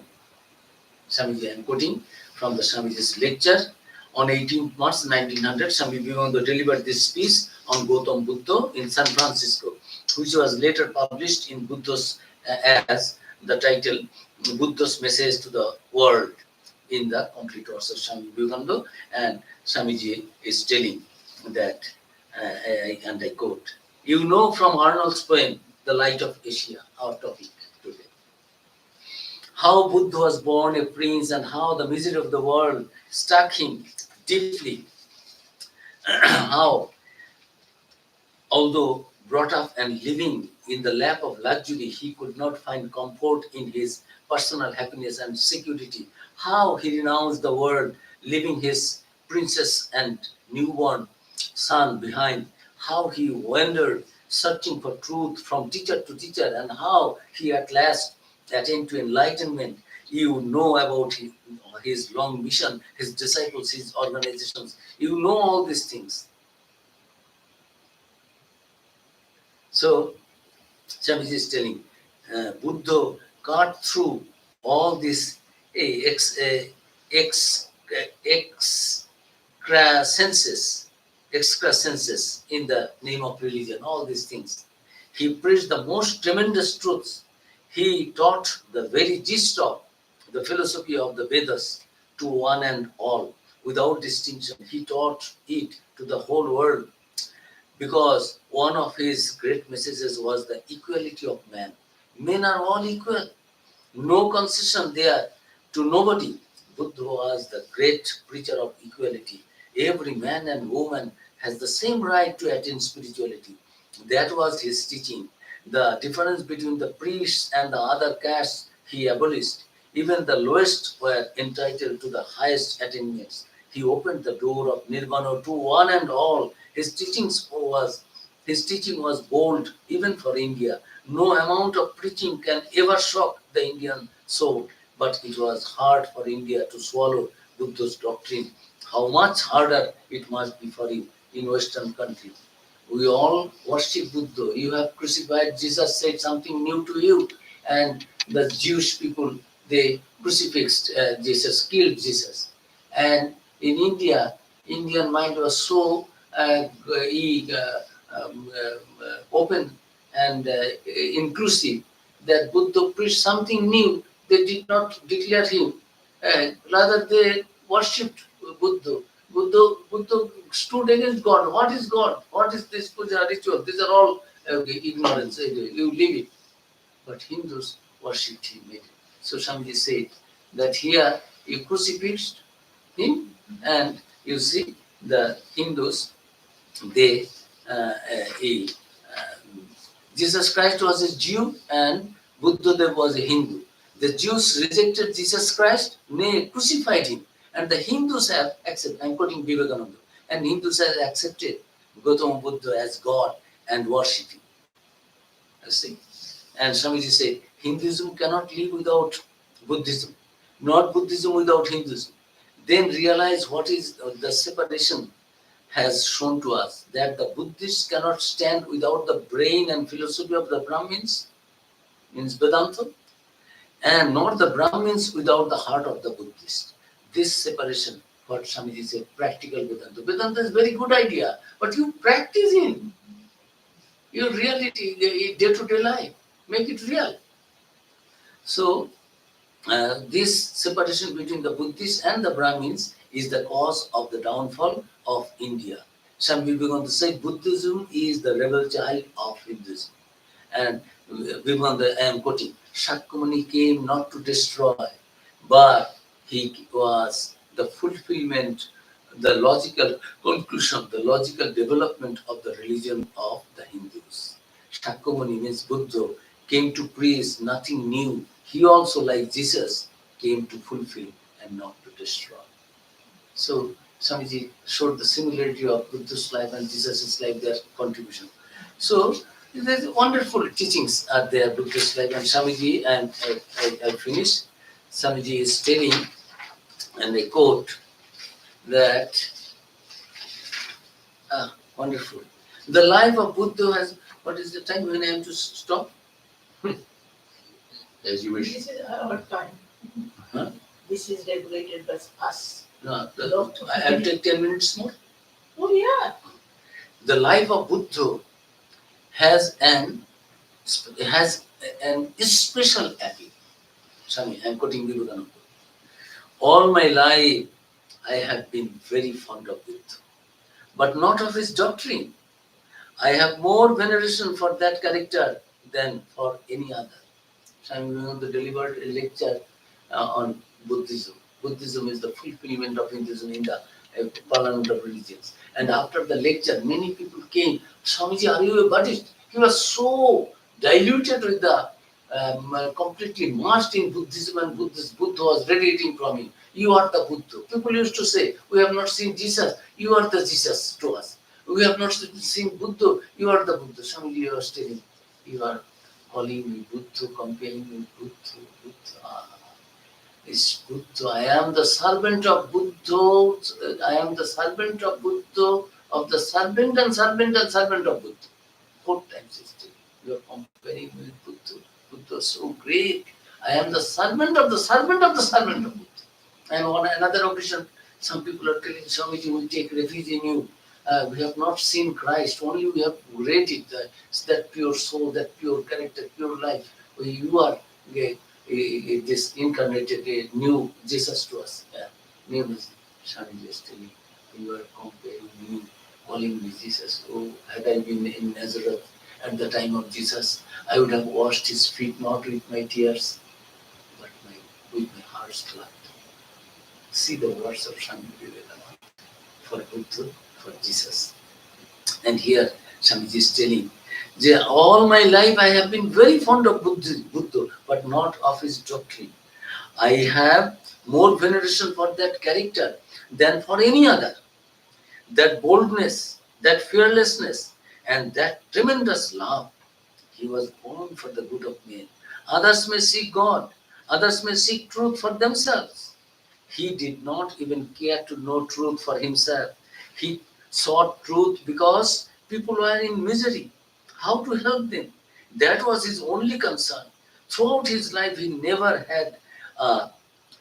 Swamiji, I am quoting from the Swamiji's lecture on 18th March 1900, Swami Vivekananda delivered this speech on Gautam Buddha in San Francisco, which was later published in Buddha's as the title Buddha's Message to the World in the complete course of Swami Vivekananda. And Swamiji is telling that, and I quote, you know from Arnold's poem, The Light of Asia, our topic today, how Buddha was born a prince and how the misery of the world struck him deeply. How, although brought up and living in the lap of luxury, he could not find comfort in his personal happiness and security. How he renounced the world, leaving his princess and newborn son behind. How he wandered, searching for truth from teacher to teacher, and how he at last attained to enlightenment. You know about his long mission, his disciples, his organizations. You know all these things. So, Swamiji is telling, Buddha cut through all these excrescences excrescences in the name of religion, all these things. He preached the most tremendous truths. He taught the very gist of the philosophy of the Vedas to one and all without distinction. He taught it to the whole world because one of his great messages was the equality of man. Men are all equal, no concession there to nobody. Buddha was the great preacher of equality. Every man and woman has the same right to attain spirituality. That was his teaching. The difference between the priests and the other castes he abolished. Even the lowest were entitled to the highest attainments. He opened the door of nirvana to one and all. His teaching was bold even for India. No amount of preaching can ever shock the Indian soul, but it was hard for India to swallow Buddha's doctrine. How much harder it must be for you in Western countries. We all worship Buddha. You have crucified Jesus, said something new to you, and the Jewish people, they crucifixed Jesus, killed Jesus. And in India, Indian mind was so open and inclusive that Buddha preached something new. They did not declare him. Rather, they worshipped Buddha. Buddha stood against God. What is God? What is this puja ritual? These are all ignorance. You leave it. But Hindus worshipped him. So Swamiji said that here you crucifixed him, and you see the Hindus, they Jesus Christ was a Jew and Buddha was a Hindu. The Jews rejected Jesus Christ, they crucified him, and the Hindus have accepted. I'm quoting Vivekananda, and Hindus have accepted Gautama Buddha as God and worship him. You see, and Swamiji said Hinduism cannot live without Buddhism, not Buddhism without Hinduism. Then realize what is the separation has shown to us, that the Buddhists cannot stand without the brain and philosophy of the Brahmins, means Vedanta, and not the Brahmins without the heart of the Buddhist. This separation, what Swamiji said, practical Vedanta. Vedanta is a very good idea, but you practice it. Your reality, day-to-day life, make it real. So, this separation between the Buddhists and the Brahmins is the cause of the downfall of India. Some people are going to say Buddhism is the rebel child of Hinduism. And Vivekananda, I am quoting, Shakyamuni came not to destroy, but he was the fulfillment, the logical conclusion, the logical development of the religion of the Hindus. Shakyamuni means Buddha came to preach nothing new. He also, like Jesus, came to fulfill and not to destroy. So Swamiji showed the similarity of Buddha's life and Jesus' life, their contribution. So there's wonderful teachings are there, Buddha's life, and Swamiji, and I finish. Swamiji is telling, and I quote, that, wonderful. The life of Buddha has, what is the time when I have to stop? As you wish. This is our time. Huh? This is regulated by us. No, I'll take 10 minutes more. Oh yeah. The life of Buddha has an special appeal. Swami, I'm quoting Vivekananda. All my life, I have been very fond of Buddha, but not of his doctrine. I have more veneration for that character than for any other. Swami Vivekananda delivered a lecture on Buddhism. Buddhism is the fulfillment of Hinduism in the parliament of religions. And after the lecture, many people came. Swamiji, are you a Buddhist? He was so diluted with the completely immersed in Buddhism, and Buddha was radiating from him. You are the Buddha. People used to say, we have not seen Jesus. You are the Jesus to us. We have not seen Buddha. You are the Buddha. Swamiji, you are telling, you are calling me Buddha, comparing me Buddha. Is Buddha. I am the servant of Buddha. I am the servant of Buddha, of the servant and servant and servant of Buddha. 4 times is still. You are comparing me with Buddha. Buddha is so great. I am the servant of the servant of the servant of Buddha. And on another occasion, some people are telling Swamiji will take refuge in you. We have not seen Christ. Only we have read it. That pure soul, that pure character, pure life. You are this incarnated new Jesus to us. Name is Swamiji is telling. You are comparing me, calling me Jesus. Oh, had I been in Nazareth at the time of Jesus, I would have washed his feet not with my tears, but with my heart's blood. See the words of Swami Vivekananda for Buddha, for Jesus. And here Swamiji is telling, all my life I have been very fond of Buddha, but not of his doctrine. I have more veneration for that character than for any other. That boldness, that fearlessness, and that tremendous love. He was born for the good of men. Others may seek God, others may seek truth for themselves. He did not even care to know truth for himself. He sought truth because people were in misery. How to help them? That was his only concern. Throughout his life, he never had a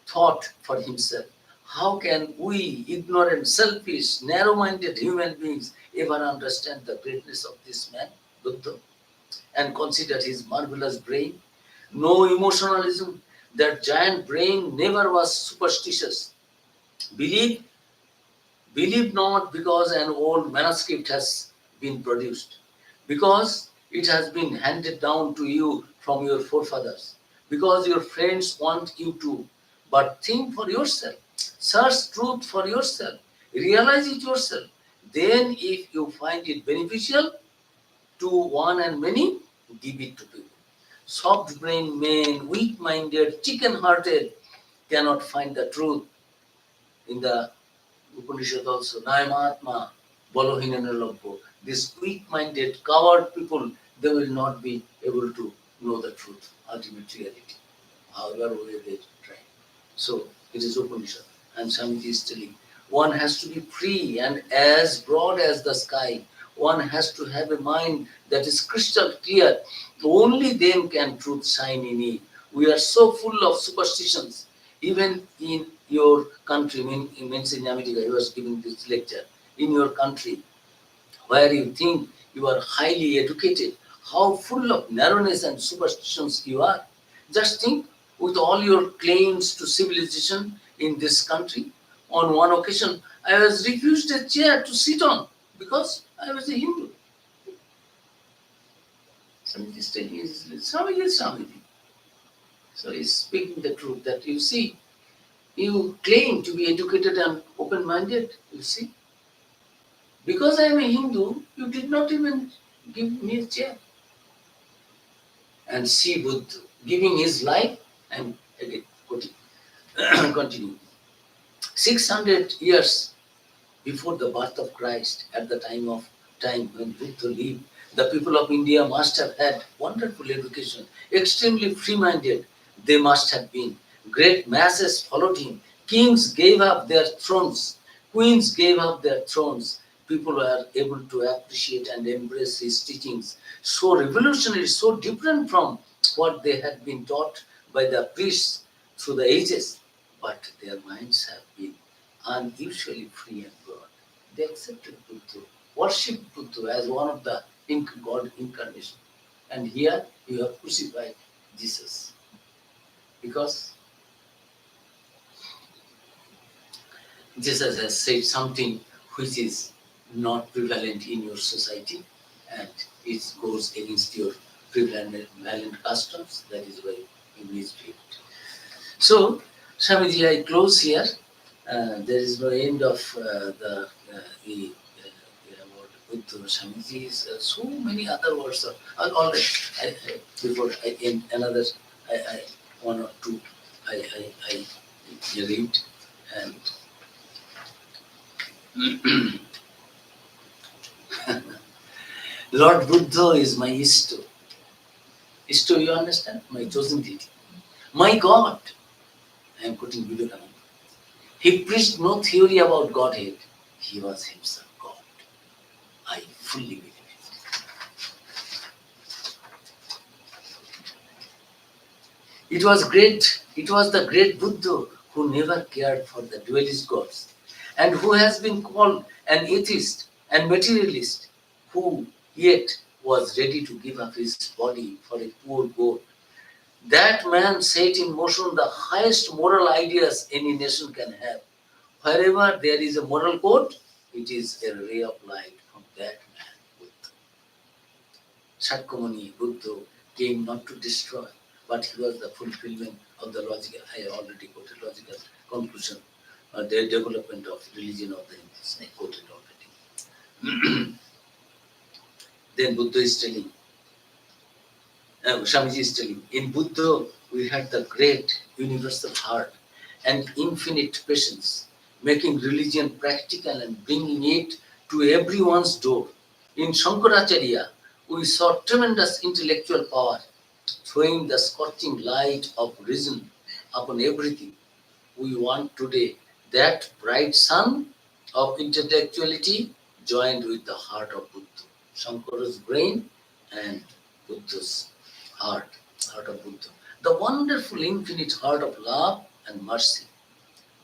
thought for himself. How can we, ignorant, selfish, narrow-minded human beings, ever understand the greatness of this man, Buddha, and consider his marvelous brain? No emotionalism. That giant brain never was superstitious. Believe, believe not because an old manuscript has been produced, because it has been handed down to you from your forefathers, because your friends want you to, but think for yourself. Search truth for yourself. Realize it yourself. Then, if you find it beneficial to one and many, give it to people. Soft-brained men, weak-minded, chicken-hearted cannot find the truth. In the Upanishad also, Nayamatma, Balohinanalabho. These weak-minded, coward people, they will not be able to know the truth, ultimate reality, however way they try. So, it is Upanishad. And Swamiji is telling, one has to be free and as broad as the sky. One has to have a mind that is crystal clear. Only then can truth shine in it. We are so full of superstitions. Even in your country, in America, he was giving this lecture. In your country, where you think you are highly educated, how full of narrowness and superstitions you are. Just think, with all your claims to civilization in this country, on one occasion, I was refused a chair to sit on because I was a Hindu. Swamiji is telling Swamiji is Swamiji. So he's speaking the truth that you see, you claim to be educated and open-minded, you see. Because I am a Hindu, you did not even give me a chair. And see Buddha giving his life and again continue. 600 years before the birth of Christ, at the time when Buddha lived, the people of India must have had wonderful education, extremely free-minded they must have been. Great masses followed him. Kings gave up their thrones. Queens gave up their thrones. People were able to appreciate and embrace his teachings. So revolutionary, so different from what they had been taught by the priests through the ages. But their minds have been unusually free and broad. They accepted Buddha, worshipped Buddha as one of the God incarnation. And here you have crucified Jesus. Because Jesus has said something which is not prevalent in your society and it goes against your prevalent customs. That is why you misbehave. So, Swamiji, I close here. There is no end of the about Buddha, Swamiji's, so many other words. All right, before I end another, one or two, I read and Lord Buddha is my Ishto. Ishto, you understand? My chosen deity. My God. I am quoting Vivekananda. He preached no theory about Godhead. He was himself God. I fully believe it. It was the great Buddha who never cared for the dualist gods and who has been called an atheist and materialist who yet was ready to give up his body for a poor goat. That man set in motion the highest moral ideas any nation can have. Wherever there is a moral code, it is a ray of light from that man. Buddha. Shakyamuni Buddha came not to destroy, but he was the fulfillment of the logical, I already quoted logical conclusion, the development of religion of the Hindus. I quoted already. Then Buddha is telling, Swamiji is telling, in Buddha we had the great universal heart and infinite patience, making religion practical and bringing it to everyone's door. In Shankaracharya, we saw tremendous intellectual power, throwing the scorching light of reason upon everything. We want today that bright sun of intellectuality joined with the heart of Buddha. Shankara's brain and Buddha's heart of Buddha. The wonderful infinite heart of love and mercy.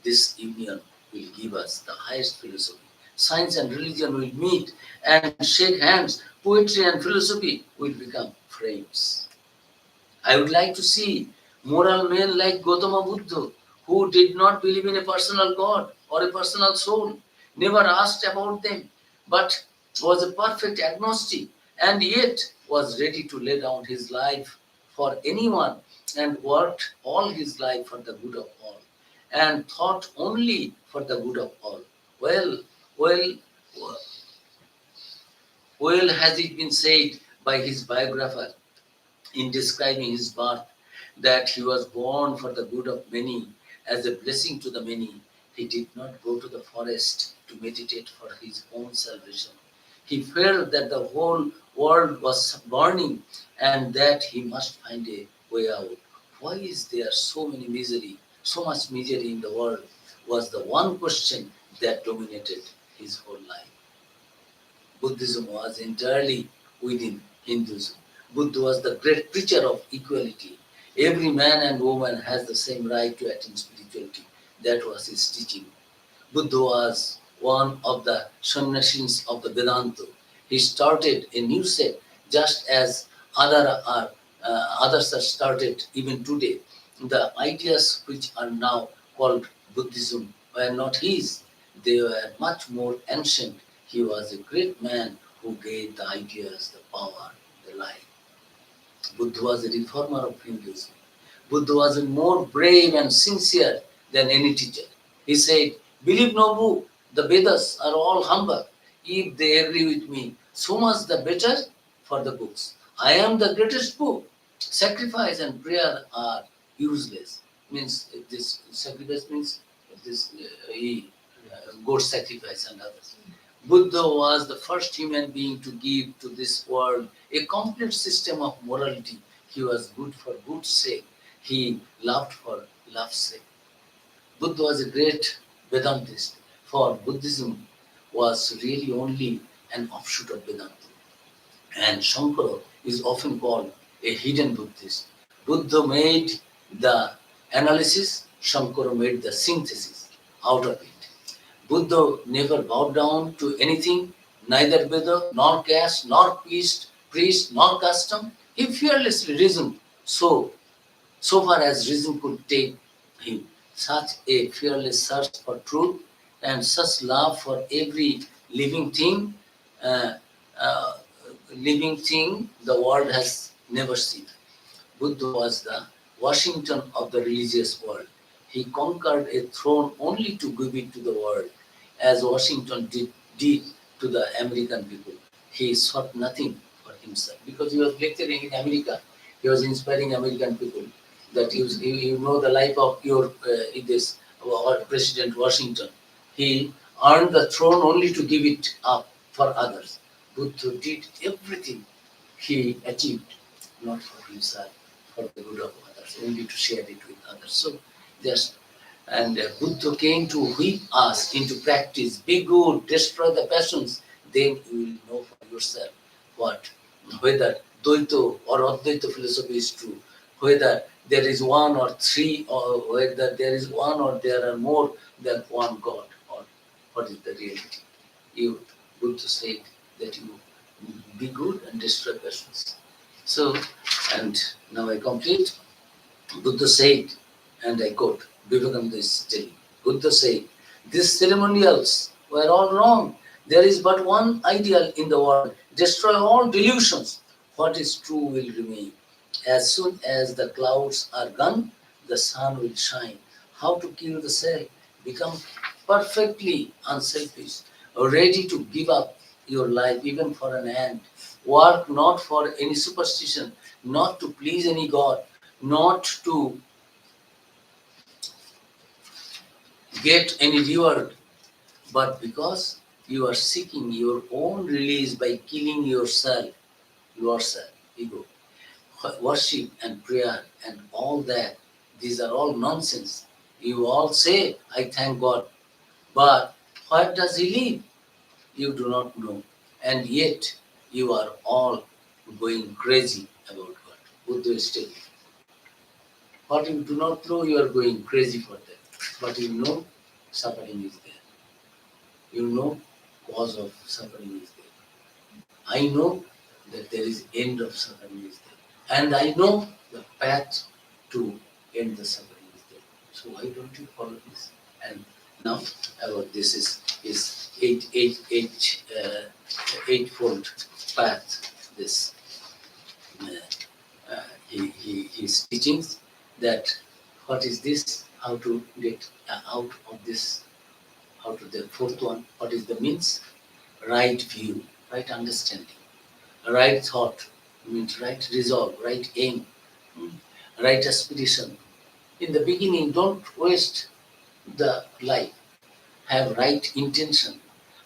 This union will give us the highest philosophy. Science and religion will meet and shake hands. Poetry and philosophy will become friends. I would like to see moral men like Gautama Buddha, who did not believe in a personal God or a personal soul, never asked about them, but was a perfect agnostic and yet was ready to lay down his life for anyone and worked all his life for the good of all and thought only for the good of all. Well, well, well has it been said by his biographer in describing his birth that he was born for the good of many, as a blessing to the many. He did not go to the forest to meditate for his own salvation. He felt that the whole world was burning and that he must find a way out. Why is there so much misery in the world? Was the one question that dominated his whole life. Buddhism was entirely within Hinduism. Buddha was the great preacher of equality. Every man and woman has the same right to attain spirituality. That was his teaching. Buddha was one of the sannyasis of the Vedanta. He started a new sect just as others are started even today. The ideas which are now called Buddhism were not his. They were much more ancient. He was a great man who gave the ideas, the power, the life. Buddha was a reformer of Hinduism. Buddha was more brave and sincere than any teacher. He said, believe no book, the Vedas are all humbug. If they agree with me, so much the better for the books. I am the greatest book. Sacrifice and prayer are useless. Means this sacrifice means this goat sacrifice and others. Buddha was the first human being to give to this world a complete system of morality. He was good for good's sake. He loved for love's sake. Buddha was a great Vedantist, for Buddhism was really only an offshoot of Vedanta. And Shankara is often called a hidden Buddhist. Buddha made the analysis, Shankara made the synthesis out of it. Buddha never bowed down to anything, neither Veda, nor caste, nor priest, nor custom. He fearlessly reasoned, so far as reason could take him. Such a fearless search for truth and such love for every living thing, uh, uh, the world has never seen. Buddha was the Washington of the religious world. He conquered a throne only to give it to the world, as Washington did to the American people. He sought nothing for himself because he was lecturing in America. He was inspiring American people that you know the life of your President Washington. He earned the throne only to give it up for others. Buddha did everything he achieved, not for himself, for the good of others, only to share it with others. So just and Buddha came to whip us into practice. Be good, destroy the passions, then you will know for yourself whether Dvaita or Advaita philosophy is true, whether there is one or three, or whether there is one or there are more than one God, or what is the reality. Buddha said that you be good and destroy passions. So, and now I complete. Buddha said, and I quote, Vivekananda is telling, Buddha said, these ceremonials were all wrong. There is but one ideal in the world. Destroy all delusions. What is true will remain. As soon as the clouds are gone, the sun will shine. How to kill the self? Become perfectly unselfish, ready to give up your life even for an ant. Work not for any superstition, not to please any god, not to get any reward, but because you are seeking your own release by killing yourself, ego. Worship and prayer and all that, these are all nonsense. You all say, I thank God, but where does He live? You do not know. And yet, you are all going crazy about God. Buddha is telling you. What you do not know, you are going crazy for that. But you know, suffering is there. You know, cause of suffering is there. I know that there is end of suffering is there. And I know the path to end the suffering is there. So why don't you follow this? And now about this is eightfold path. This his teachings, that what is this? How to get out of this? How to the fourth one? What is the means? Right view, right understanding, right thought, means right resolve, right aim, right aspiration. In the beginning, don't waste the life. Have right intention,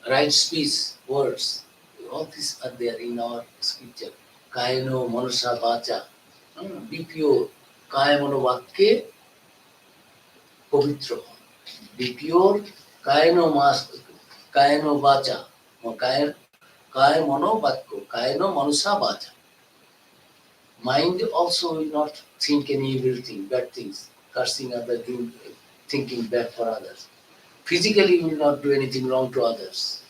right speech, words. All these are there in our scripture. Kayano manusha vacha. Be pure. Kaya mano vakye pavitra. Be pure. Kayano vacha. Kaya mano vakyo. Kayano manusha vacha. Mind also will not think any evil thing, bad things, cursing others, thinking bad for others. Physically, you will not do anything wrong to others.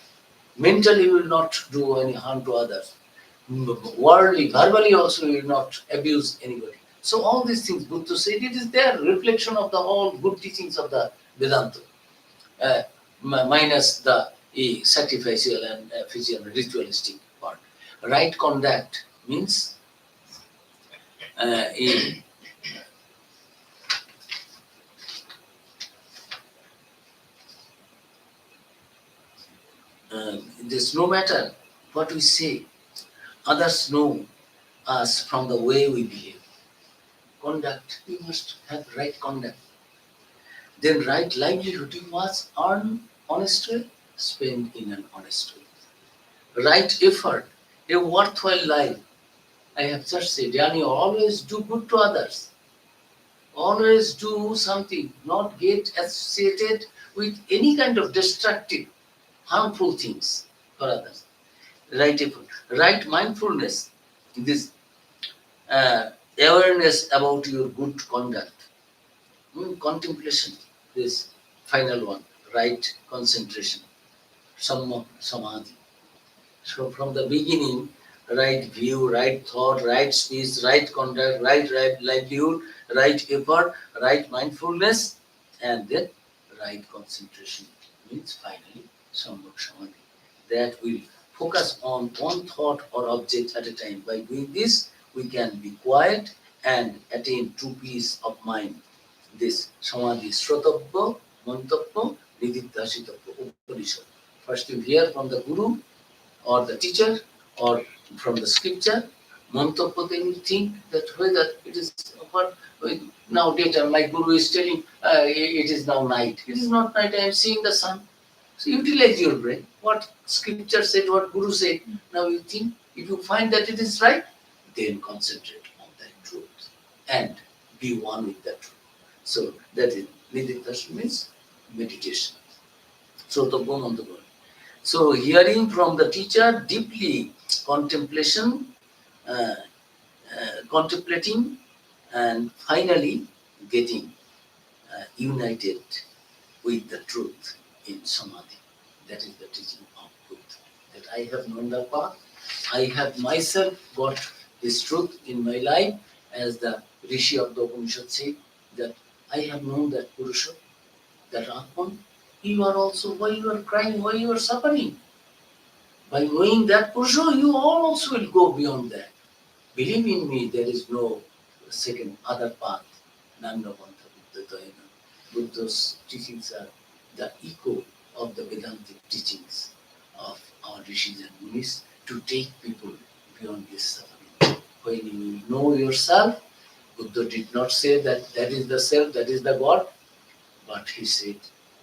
Mentally, you will not do any harm to others. Worldly, verbally also, you will not abuse anybody. So all these things, Buddha said, it is their reflection of the whole good teachings of the Vedanta, minus the sacrificial and physical ritualistic part. Right conduct means in this, no matter what we say, others know us from the way we behave. Conduct, we must have right conduct. Then right livelihood, you must earn honest way, spend in an honest way. Right effort, a worthwhile life. I have just said, Yani, always do good to others. Always do something, not get associated with any kind of destructive, harmful things for others. Right effort, right mindfulness, this awareness about your good conduct. Contemplation, this final one, right concentration, samadhi. So from the beginning, right view, right thought, right speech, right conduct, right livelihood, right effort, right mindfulness, and then right concentration means finally samadhi. That will focus on one thought or object at a time. By doing this, we can be quiet and attain true peace of mind. This samadhi srotavya, mantavya, nididhasitavya, Upanishad. First you hear from the Guru or the teacher or from the scripture, mantavya, then you think that whether it is what now daytime, my Guru is telling it is now night. It is not night, I am seeing the sun. So utilize your brain. What scripture said, what Guru said, now you think, if you find that it is right, then concentrate on that truth and be one with that truth. So that is meditation means meditation. So the bone on the bone. So hearing from the teacher deeply, uh, contemplating, and finally getting united with the truth in samadhi. That is the teaching of Buddha. that I have known the path. I have myself got this truth in my life, as the Rishi of the Upanishad said, that I have known that Purusha, that Atman. You are also, why you are crying, why you are suffering? By knowing that Purusha, you all also will go beyond that. Believe in me, there is no second other path. Nanda Pantha Buddha. Buddha's teachings are the echo of the Vedantic teachings of our rishis and munis to take people beyond this suffering. When you know yourself, Buddha did not say that that is the self, that is the God, but he said,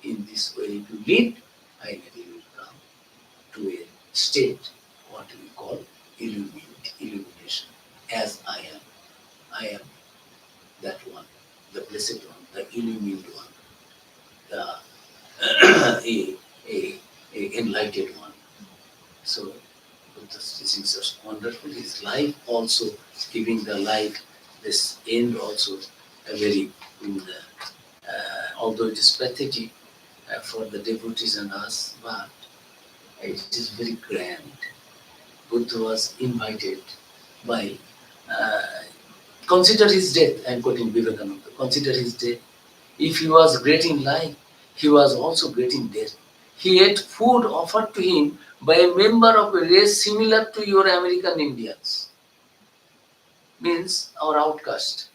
in this way to live, finally you will come to a state, what we call illumination. As I am that one, the blessed one, the illumined one, the a enlightened one. So Buddha's teachings are wonderful. His life also giving the life, this end also a very, although it is pathetic for the devotees and us, but it is very grand. Buddha was invited by, consider his death, I am quoting Vivekananda, consider his death. If he was great in life, he was also great in death. He ate food offered to him by a member of a race similar to your American Indians, means our outcast.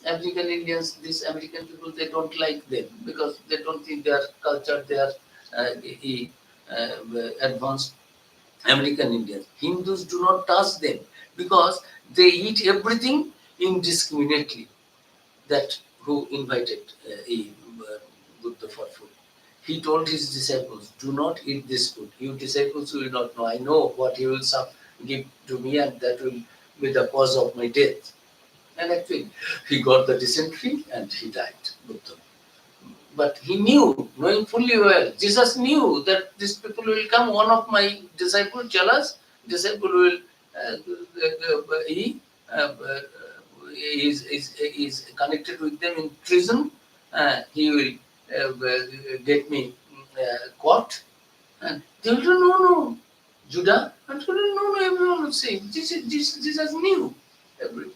American Indians, these American people, they don't like them because they don't think they are cultured, they are advanced. American Indians. Hindus do not touch them because they eat everything indiscriminately. That who invited Buddha for food. He told his disciples, do not eat this food. You disciples will not know. I know what he will give to me, and that will be the cause of my death. And actually, he got the dysentery and he died, Buddha. But he knew, knowing fully well, Jesus knew that these people will come. One of my disciples, Chalas, disciple will, he is connected with them in prison. He will get me caught. And they will say, no, Judah. And no, everyone will say, Jesus knew everything.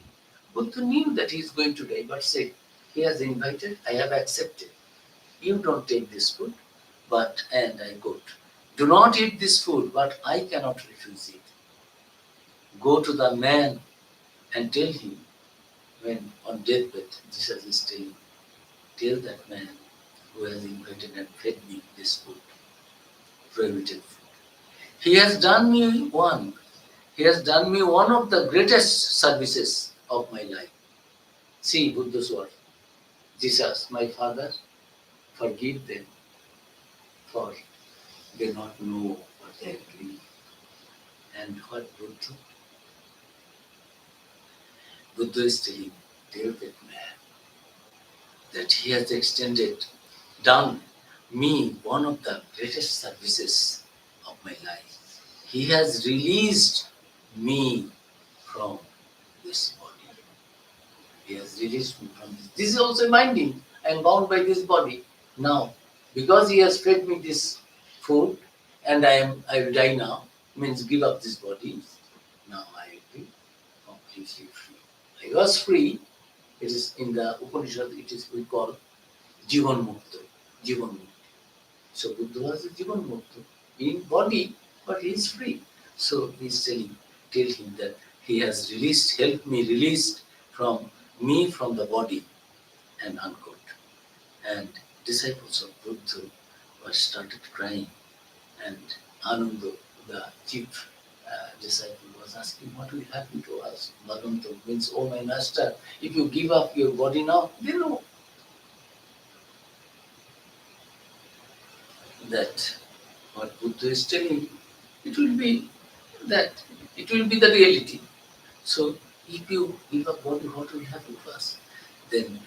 Buddha knew that he is going to die, but said, he has invited, I have accepted. You don't take this food, and I quote, do not eat this food, but I cannot refuse it. Go to the man and tell him, when on deathbed, Jesus is telling, tell that man who has invited and fed me this food, prohibited food. He has done me one. He has done me one of the greatest services of my life. See Buddha's word. Jesus, my Father, forgive them, for they not know what they are doing. And what Buddha? Buddha is telling, tell that man that he has done me one of the greatest services of my life. He has released me from this body. He has released me from this. This is also reminding, I am bound by this body. Now, because he has fed me this food, and I will die now, means give up this body. Now I will be completely free. I was free. It is in the Upanishad, we call Jivan Mukta. Jivan Mukta. So Buddha was a Jivan Mukta in body, but he is free. So he is tell him that he has helped me release from the body, and unquote. And disciples of Buddha were started crying, and Ananda, the chief disciple, was asking, what will happen to us? Bhagavanta means, oh my master, if you give up your body now, they know that what Buddha is telling, it will be the reality. So if you give up body, what will happen to us? Then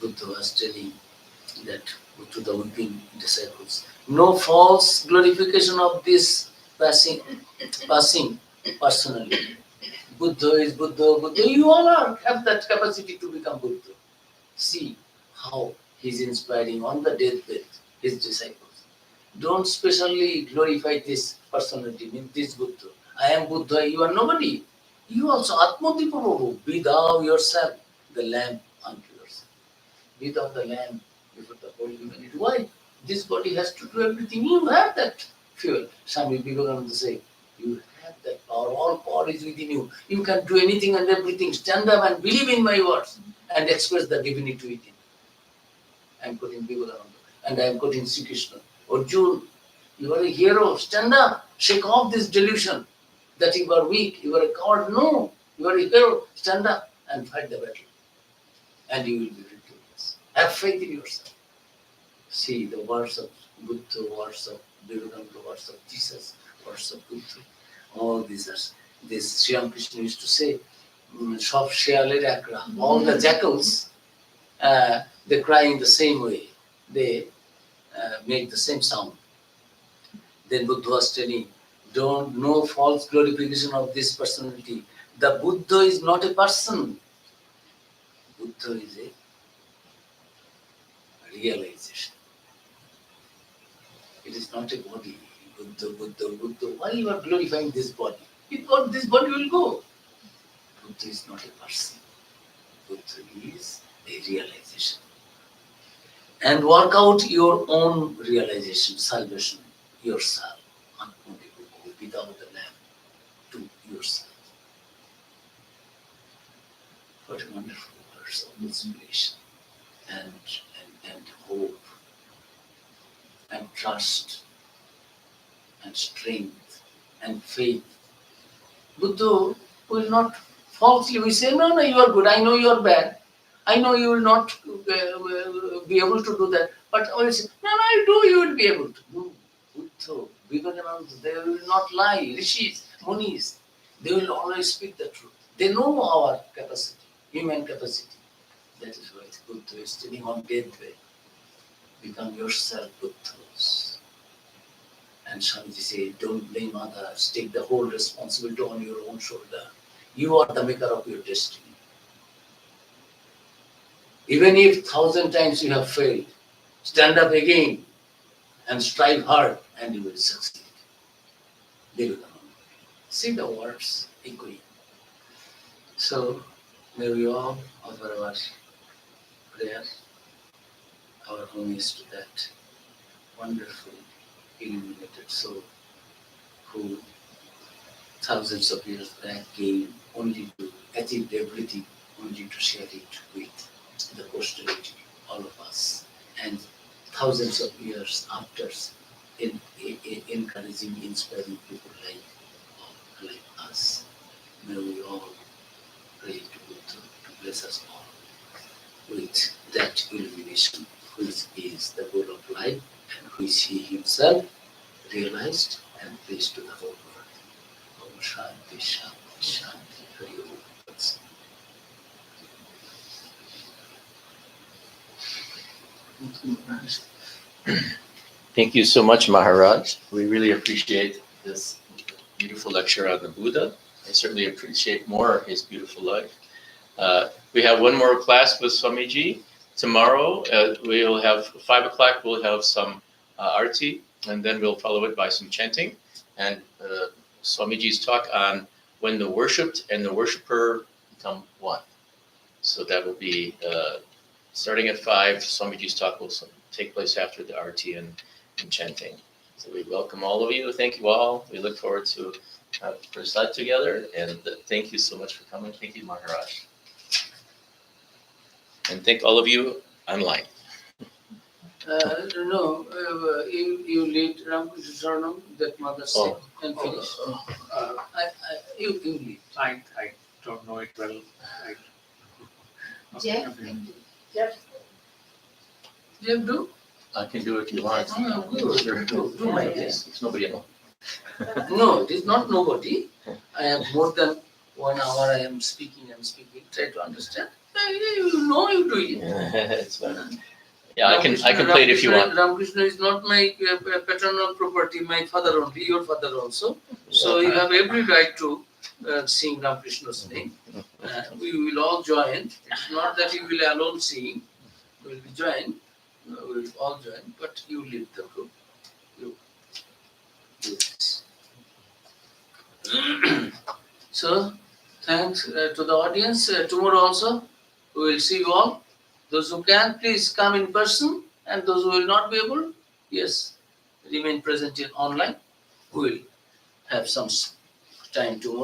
Buddha was telling that to the weeping disciples, no false glorification of this passing personally. Buddha is Buddha. You all have that capacity to become Buddha. See how he's inspiring on the deathbed his disciples. Don't specially glorify this personality, means this Buddha. I am Buddha, you are nobody. You also Atmodipa Prabhu, be thou yourself the lamb unto yourself. Be thou the lamb before the whole humanity. Why? This body has to do everything. You have that fuel. Swami Vivekananda say, you have that power. All power is within you. You can do anything and everything. Stand up and believe in my words and express the divinity within. I am quoting Vivekananda and I am quoting Sri Krishna. Arjuna, you are a hero. Stand up. Shake off this delusion that you are weak, you are a coward. No, you are a hero. Stand up and fight the battle. And you will be victorious. Have faith in yourself. See the words of Buddha, words of Vivekananda, words of Jesus, words of Buddha. All these are, this Sri Krishna used to say, Shop Sheale Akra. All the jackals, they cry in the same way. They make the same sound. Then Buddha was telling, don't no false glorification of this personality. The Buddha is not a person. Buddha is a realization. It is not a body. Buddha, Buddha, Buddha. Why you are glorifying this body? This body will go. Buddha is not a person. Buddha is a realization. And work out your own realization, salvation, yourself, without the lamb, to yourself. What a wonderful words of inspiration and hope and trust and strength and faith. Buddha will not falsely we say, no, you are good, I know you are bad. I know you will not be able to do that. But always say, no, you do, you will be able to. No, Buddha, Vivekananda, they will not lie. Rishis, Munis, they will always speak the truth. They know our capacity, human capacity. That is why Buddha is standing on deathbed. Become yourself Buddhas. And Swamiji said, don't blame others. Take the whole responsibility on your own shoulder. You are the maker of your destiny. Even if 1,000 times you have failed, stand up again and strive hard and you will succeed. See the words echoing. So, may we all offer our prayer, our homage to that wonderful, illuminated soul who thousands of years back came only to achieve everything, only to share it with the posterity, all of us, and thousands of years after, encouraging, inspiring people like us. May we all pray to Buddha to bless us all with that illumination, which is the goal of life, and which he himself realized and placed to the whole world. Om Shanti, Shanti, Shanti, Hari Om. Thank you so much, Maharaj. We really appreciate this beautiful lecture on the Buddha. I certainly appreciate more his beautiful life. We have one more class with Swamiji. Tomorrow, we'll have 5 o'clock, we'll have some arti, and then we'll follow it by some chanting. And Swamiji's talk on when the worshipped and the worshipper become one. So that will be starting at 5. Swamiji's talk will take place after the arti and chanting. So we welcome all of you. Thank you all. We look forward to prasad together. And thank you so much for coming. Thank you, Maharaj. And thank all of you online. You lead Ramakrishna Saranam, that mother said, and finish. You lead. I don't know it well. Jeff, Jeff, do? I can do it if you want. Good. Do my best. It's nobody else. No, it is not nobody. I have more than 1 hour I am speaking. Try to understand. You know you do it. It's fine. Yeah, I can play it if you want. Ramakrishna is not my paternal property, my father only, your father also. So you have every right to sing Ramakrishna's name. We will all join. It's not that you will alone sing. We will join. We will all join, but you lead the group. You So, thanks to the audience. Tomorrow also, we will see you all. Those who can, please come in person, and those who will not be able, yes, remain present in online. We will have some time tomorrow.